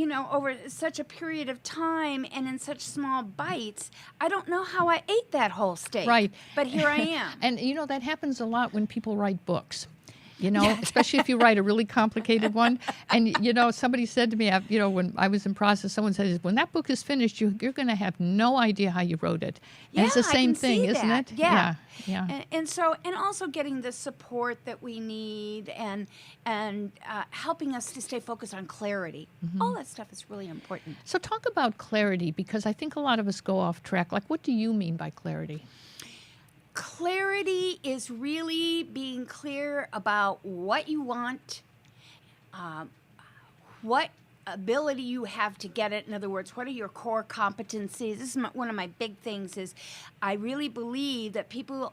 S9: over such a period of time and in such small bites. I don't know how I ate that whole steak.
S3: Right.
S9: But here I am.
S3: And, that happens a lot when people write books. Especially if you write a really complicated one. And, somebody said to me, when I was in process, someone says, when that book is finished, you're going to have no idea how you wrote it. And it's the same thing, isn't it?
S9: Yeah.
S3: Yeah.
S9: And also getting the support that we need and helping us to stay focused on clarity. All that stuff is really important.
S3: So talk about clarity, because I think a lot of us go off track. Like, what do you mean by clarity?
S9: Clarity is really being clear about what you want, what ability you have to get it. In other words, what are your core competencies? This is one of my big things is I really believe that people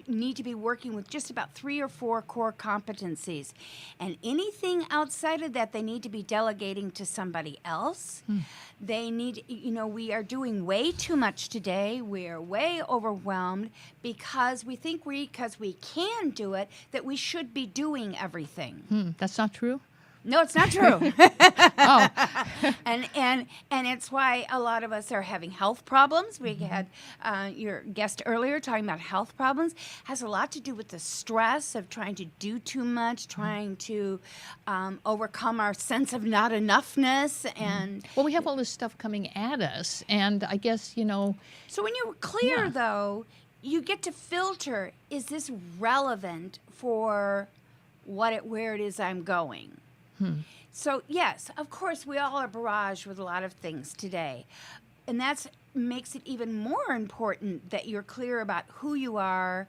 S9: need to be working with just about 3 or 4 core competencies. And anything outside of that, they need to be delegating to somebody else. They need, we are doing way too much today. We are way overwhelmed because we think because we can do it, that we should be doing everything.
S3: That's not true?
S9: No, it's not true.
S3: Oh.
S9: And it's why a lot of us are having health problems. We had your guest earlier talking about health problems. Has a lot to do with the stress of trying to do too much, trying to overcome our sense of not enoughness. And
S3: well, we have all this stuff coming at us, and I guess,
S9: So when you're clear, though, you get to filter, is this relevant for where it is I'm going? So, yes, of course, we all are barraged with a lot of things today. And that makes it even more important that you're clear about who you are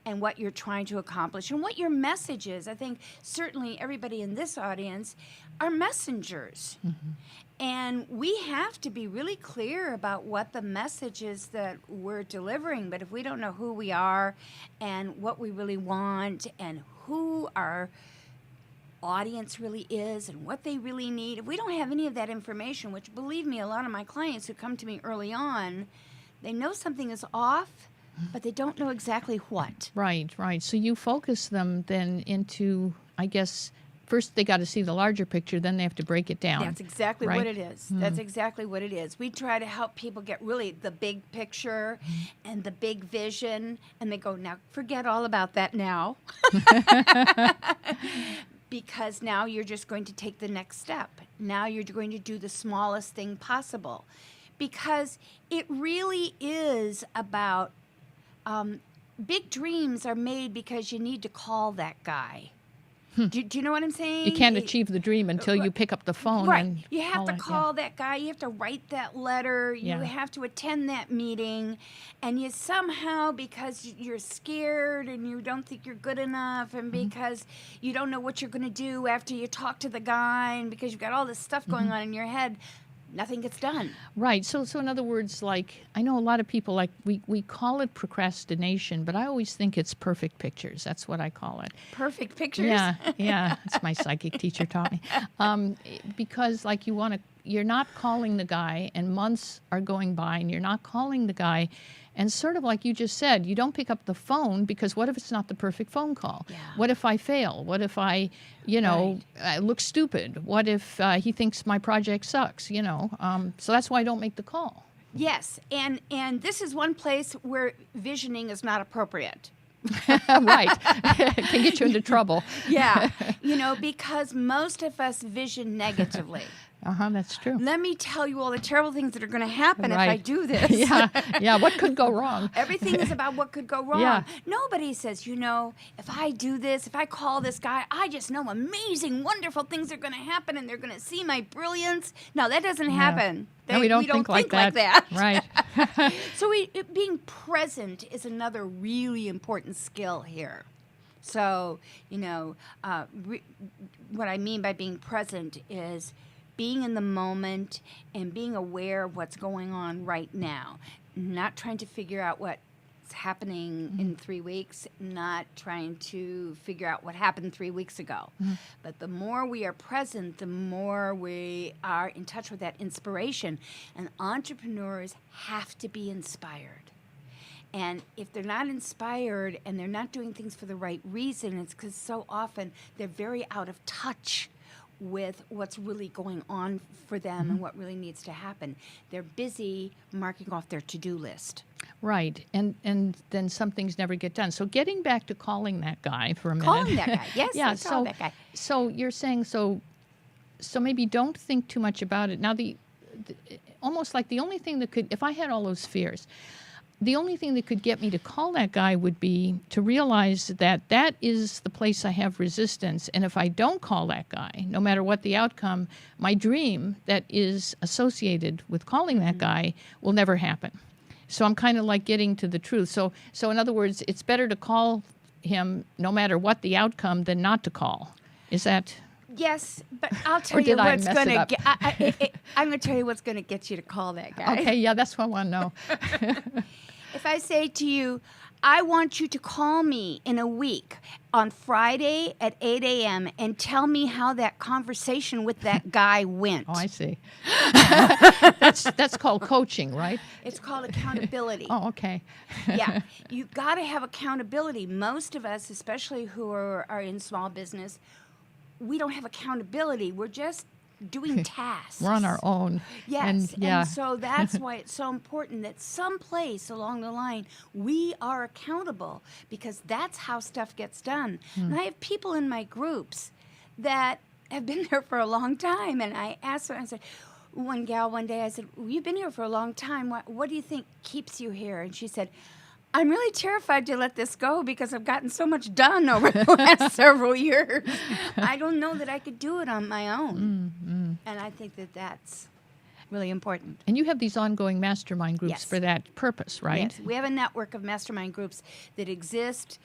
S9: and what you're trying to accomplish and what your message is. I think certainly everybody in this audience are messengers. And we have to be really clear about what the message is that we're delivering. But if we don't know who we are and what we really want and who our audience really is and what they really need, if we don't have any of that information, which believe me, a lot of my clients who come to me early on, they know something is off, but they don't know exactly what.
S3: Right. So you focus them then into, I guess, first they got to see the larger picture, then they have to break it down.
S9: That's exactly
S3: right?
S9: what it is. That's exactly what it is. We try to help people get really the big picture and the big vision, and they go, now forget all about that now. Because now you're just going to take the next step. Now you're going to do the smallest thing possible. Because it really is about big dreams are made because you need to call that guy. Do you know what I'm saying?
S3: You can't achieve the dream until you pick up the phone.
S9: Right.
S3: And
S9: You have to
S3: it,
S9: call that guy. You have to write that letter. You
S3: Yeah.
S9: have to attend that meeting. And you somehow, because you're scared and you don't think you're good enough and because you don't know what you're going to do after you talk to the guy and because you've got all this stuff going on in your head, nothing gets done.
S3: Right. So in other words, like, I know a lot of people, like, we call it procrastination, but I always think it's perfect pictures. That's what I call it.
S9: Perfect pictures.
S3: Yeah. That's my psychic teacher taught me. Because, like, you're not calling the guy, and months are going by, and you're not calling the guy. And sort of like you just said, you don't pick up the phone because what if it's not the perfect phone call?
S9: Yeah.
S3: What if I fail? What if I, look stupid? What if he thinks my project sucks? So that's why I don't make the call.
S9: Yes. And this is one place where visioning is not appropriate.
S3: Right. Can get you into trouble.
S9: Yeah. Because most of us vision negatively.
S3: That's true.
S9: Let me tell you all the terrible things that are going to happen if I
S3: Right.
S9: do this.
S3: Yeah. What could go wrong?
S9: Everything is about what could go wrong.
S3: Yeah.
S9: Nobody says, if I do this, if I call this guy, I just know amazing, wonderful things are going to happen and they're going to see my brilliance. No, that doesn't happen.
S3: No, we don't think like that. Right.
S9: So being present is another really important skill here. So, what I mean by being present is being in the moment and being aware of what's going on right now. Not trying to figure out what's happening in 3 weeks, not trying to figure out what happened 3 weeks ago. But the more we are present, the more we are in touch with that inspiration. And entrepreneurs have to be inspired. And if they're not inspired and they're not doing things for the right reason, it's because so often they're very out of touch with what's really going on for them and what really needs to happen. They're busy marking off their to-do list.
S3: Right. And then some things never get done. So getting back to calling that guy for a minute.
S9: Calling that guy. Yes,
S3: Yeah,
S9: let's call that guy.
S3: So you're saying, so maybe don't think too much about it. Now, almost like the only thing that could, if I had all those fears, the only thing that could get me to call that guy would be to realize that is the place I have resistance. And if I don't call that guy, no matter what the outcome, my dream that is associated with calling that guy will never happen. So I'm kind of like getting to the truth. So in other words, it's better to call him no matter what the outcome than not to call. Is that...
S9: Yes, but I'll tell you
S3: did I
S9: what's
S3: mess
S9: going
S3: it
S9: to
S3: up?
S9: get. I'm going to tell you what's going to get you to call that guy.
S3: Okay, yeah, that's what I want to know.
S9: If I say to you, I want you to call me in a week on Friday at 8 a.m. and tell me how that conversation with that guy went.
S3: Oh, I see. That's called coaching, right?
S9: It's called accountability.
S3: Oh, okay.
S9: Yeah, you got to have accountability. Most of us, especially who are in small business, we don't have accountability. We're just doing tasks.
S3: We're on our own.
S9: Yes,
S3: and
S9: so that's why it's so important that someplace along the line we are accountable, because that's how stuff gets done. And I have people in my groups that have been there for a long time, and I asked them, I said, one gal one day, I said, well, you've been here for a long time. What do you think keeps you here? And she said, I'm really terrified to let this go because I've gotten so much done over the last several years. I don't know that I could do it on my own. And I think that's... really important.
S3: And you have these ongoing mastermind groups
S9: Yes.
S3: for that purpose, right?
S9: Yes, we have a network of mastermind groups that exist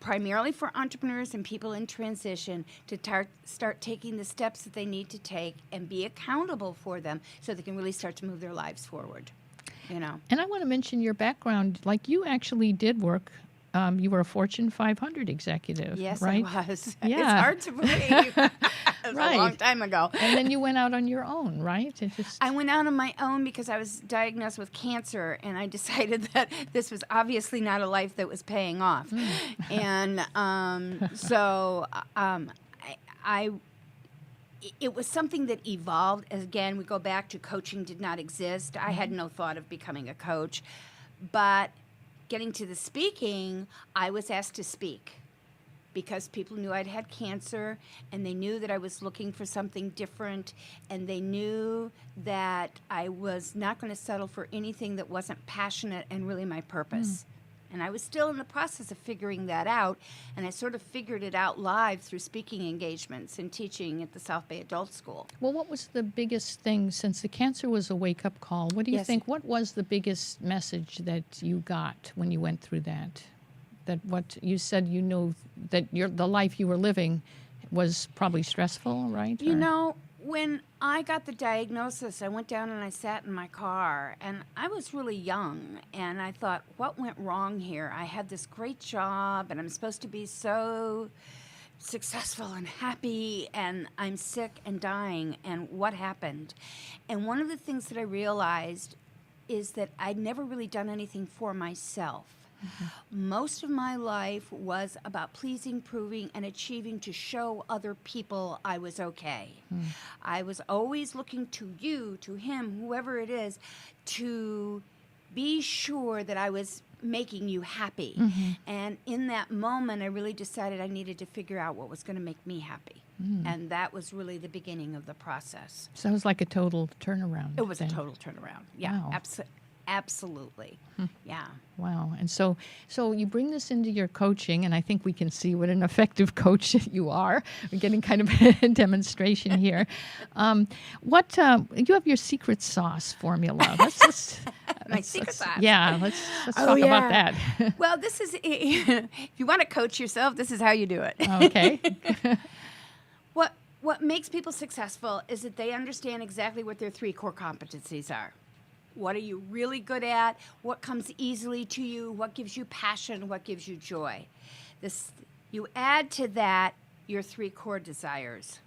S9: primarily for entrepreneurs and people in transition to start taking the steps that they need to take and be accountable for them so they can really start to move their lives forward. You know.
S3: And I want to mention your background. Like, you actually did work. You were a Fortune 500 executive,
S9: Yes,
S3: right?
S9: I was.
S3: Yeah.
S9: It's hard to believe. It was
S3: Right.
S9: a long time ago.
S3: And then you went out on your own, right? It just
S9: I went out on my own because I was diagnosed with cancer, and I decided that this was obviously not a life that was paying off. And it was something that evolved. Again, we go back to coaching did not exist. I had no thought of becoming a coach. But getting to the speaking, I was asked to speak because people knew I'd had cancer, and they knew that I was looking for something different, and they knew that I was not going to settle for anything that wasn't passionate and really my purpose. And I was still in the process of figuring that out, and I sort of figured it out live through speaking engagements and teaching at the South Bay Adult School.
S3: Well, what was the biggest thing, since the cancer was a wake-up call, what do you
S9: Yes.
S3: think, what was the biggest message that you got when you went through that? That what you said, you knew that the life you were living was probably stressful, right?
S9: You
S3: Or-
S9: know, when I got the diagnosis, I went down and I sat in my car, and I was really young, and I thought, what went wrong here? I had this great job, and I'm supposed to be so successful and happy, and I'm sick and dying, and what happened? And one of the things that I realized is that I'd never really done anything for myself. Most of my life was about pleasing, proving, and achieving to show other people I was okay. I was always looking to you, to him, whoever it is, to be sure that I was making you happy. And in that moment, I really decided I needed to figure out what was going to make me happy. And that was really the beginning of the process.
S3: So it was like a total turnaround.
S9: It was
S3: then.
S9: a total turnaround. Yeah,
S3: Wow.
S9: absolutely. Yeah.
S3: Wow. And so you bring this into your coaching, and I think we can see what an effective coach you are. We're getting kind of a demonstration here. You have your secret sauce formula.
S9: My secret sauce.
S3: Yeah, let's
S9: Oh,
S3: talk
S9: yeah.
S3: about that.
S9: Well, this is, if you want to coach yourself, this is how you do it.
S3: Okay.
S9: What makes people successful is that they understand exactly what their 3 core competencies are. What are you really good at? What comes easily to you? What gives you passion? What gives you joy? You add to that your 3 core desires.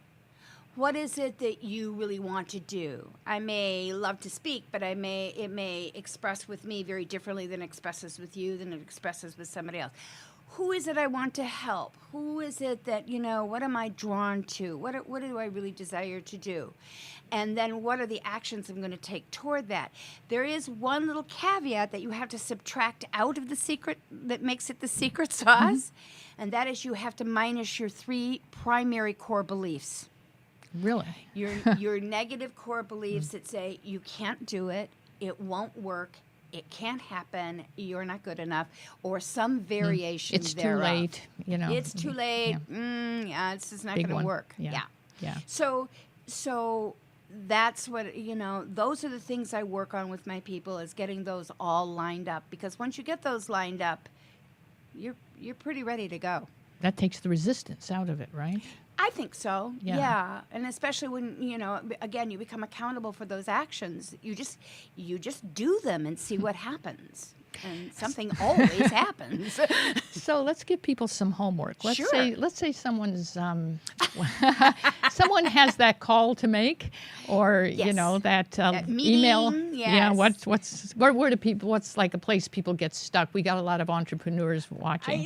S9: What is it that you really want to do? I may love to speak, but it may express with me very differently than it expresses with you, than it expresses with somebody else. Who is it I want to help? Who is it that, what am I drawn to? What do I really desire to do? And then what are the actions I'm going to take toward that? There is one little caveat that you have to subtract out of the secret that makes it the secret sauce, and that is you have to minus your 3 primary core beliefs.
S3: Really?
S9: Your negative core beliefs that say you can't do it, it won't work, it can't happen, you're not good enough, or some variation
S3: It's too
S9: thereof.
S3: late,
S9: It's too late.
S3: Yeah.
S9: This is not
S3: Big
S9: going
S3: one.
S9: to work.
S3: Yeah. Yeah.
S9: So that's what, those are the things I work on with my people, is getting those all lined up. Because once you get those lined up, you're pretty ready to go.
S3: That takes the resistance out of it, right?
S9: I think so.
S3: Yeah.
S9: Yeah. And especially when, again, you become accountable for those actions. You just do them and see what happens. And something always happens.
S3: So let's give people some homework. Let's
S9: Sure.
S3: say someone's someone has that call to make, or
S9: Yes.
S3: that
S9: meeting,
S3: email. Yeah.
S9: yes.
S3: Where do people? What's like a place people get stuck? We got a lot of entrepreneurs watching.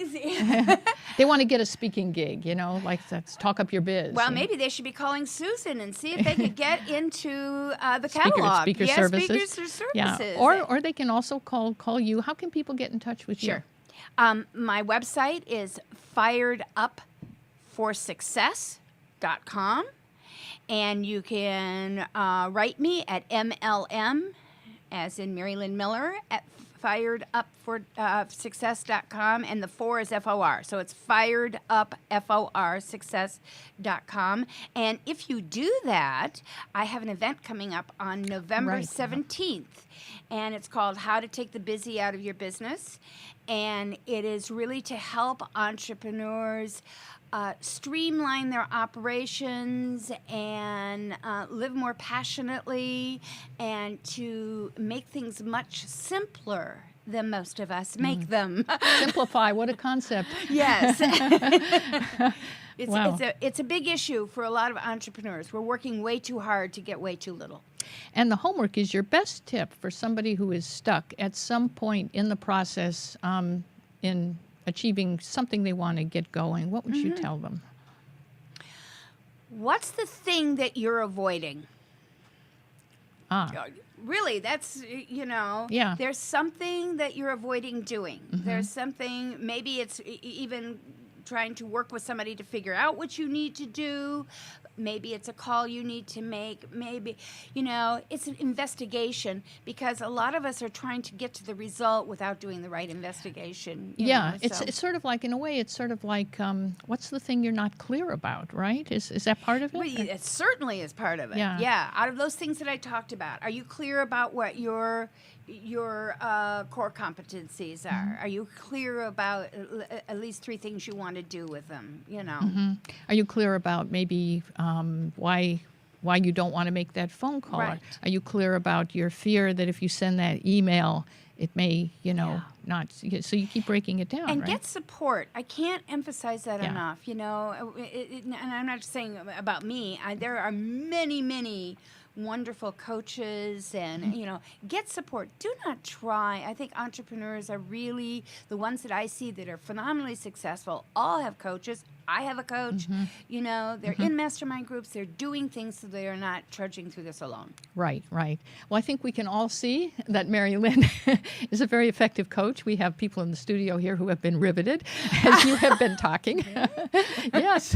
S3: They want to get a speaking gig. Like let's talk up your biz.
S9: Well, maybe they should be calling Susan and see if they could get into the
S3: Speaker
S9: catalog.
S3: services.
S9: Speakers or services.
S3: Yeah. Or they can also call you. How can people get in touch with you?
S9: Sure. My website is firedupforsuccess.com, and you can write me at MLM, as in Mary Lynn Miller, at firedupforsuccess.com, and the 4 is FOR. So it's firedupforsuccess.com. And if you do that, I have an event coming up on November 17th, and it's called How to Take the Busy Out of Your Business. And it is really to help entrepreneurs streamline their operations and live more passionately, and to make things much simpler than most of us make them.
S3: Simplify, what a concept.
S9: Yes.
S3: Wow.
S9: It's a big issue for a lot of entrepreneurs. We're working way too hard to get way too little.
S3: And the homework is your best tip for somebody who is stuck at some point in the process in achieving something they want to get going. What would you tell them?
S9: What's the thing that you're avoiding? Really, that's,
S3: Yeah.
S9: There's something that you're avoiding doing. There's something, maybe it's even trying to work with somebody to figure out what you need to do. Maybe it's a call you need to make. Maybe, it's an investigation, because a lot of us are trying to get to the result without doing the right investigation.
S3: It's sort of like, in a way, it's sort of like, what's the thing you're not clear about, right? Is that part of it?
S9: Well, it certainly is part of it.
S3: Yeah.
S9: Out of those things that I talked about, are you clear about what your core competencies are? Are you clear about at least 3 things you want to do with them?
S3: Are you clear about maybe why you don't want to make that phone call?
S9: Right.
S3: Are you clear about your fear that if you send that email, it may, not? So you keep breaking it down,
S9: and
S3: right?
S9: get support. I can't emphasize that
S3: Yeah.
S9: enough. And I'm not just saying about me. There are many, many wonderful coaches, and get support. Do not try. I think entrepreneurs are really the ones that I see that are phenomenally successful. All have coaches. I have a coach. They're in mastermind groups. They're doing things so they are not trudging through this alone.
S3: Right. Well, I think we can all see that Mary Lynn is a very effective coach. We have people in the studio here who have been riveted as you have been talking. Yes.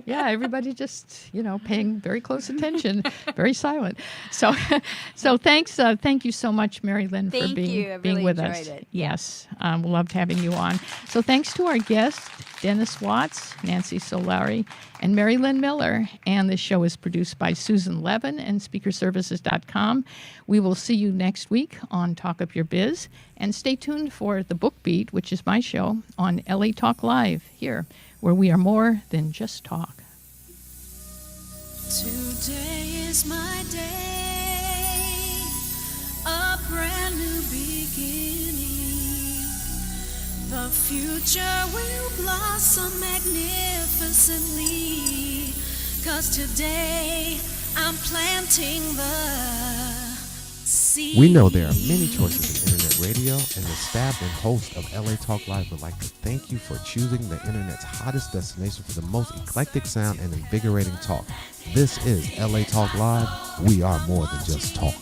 S3: Yeah, everybody just, paying very close attention, very silent. So thanks. Thank you so much, Mary Lynn, for
S9: Thank
S3: being
S9: you. I really
S3: with
S9: enjoyed
S3: us.
S9: it.
S3: Yes. We loved having you on. So thanks to our guests, Dennis Watts, Nancy Solari, and Mary Lynn Miller. And this show is produced by Susan Levin and SpeakerServices.com. We will see you next week on Talk Up Your Biz. And stay tuned for The Book Beat, which is my show on LA Talk Live here, where we are more than just talk.
S2: Today is my day, a brand new beginning. The future will blossom magnificently, 'cause today I'm planting the seed.
S1: We know there are many choices in internet radio, and the staff and host of LA Talk Live would like to thank you for choosing the internet's hottest destination for the most eclectic sound and invigorating talk. This is LA Talk Live. We are more than just talk.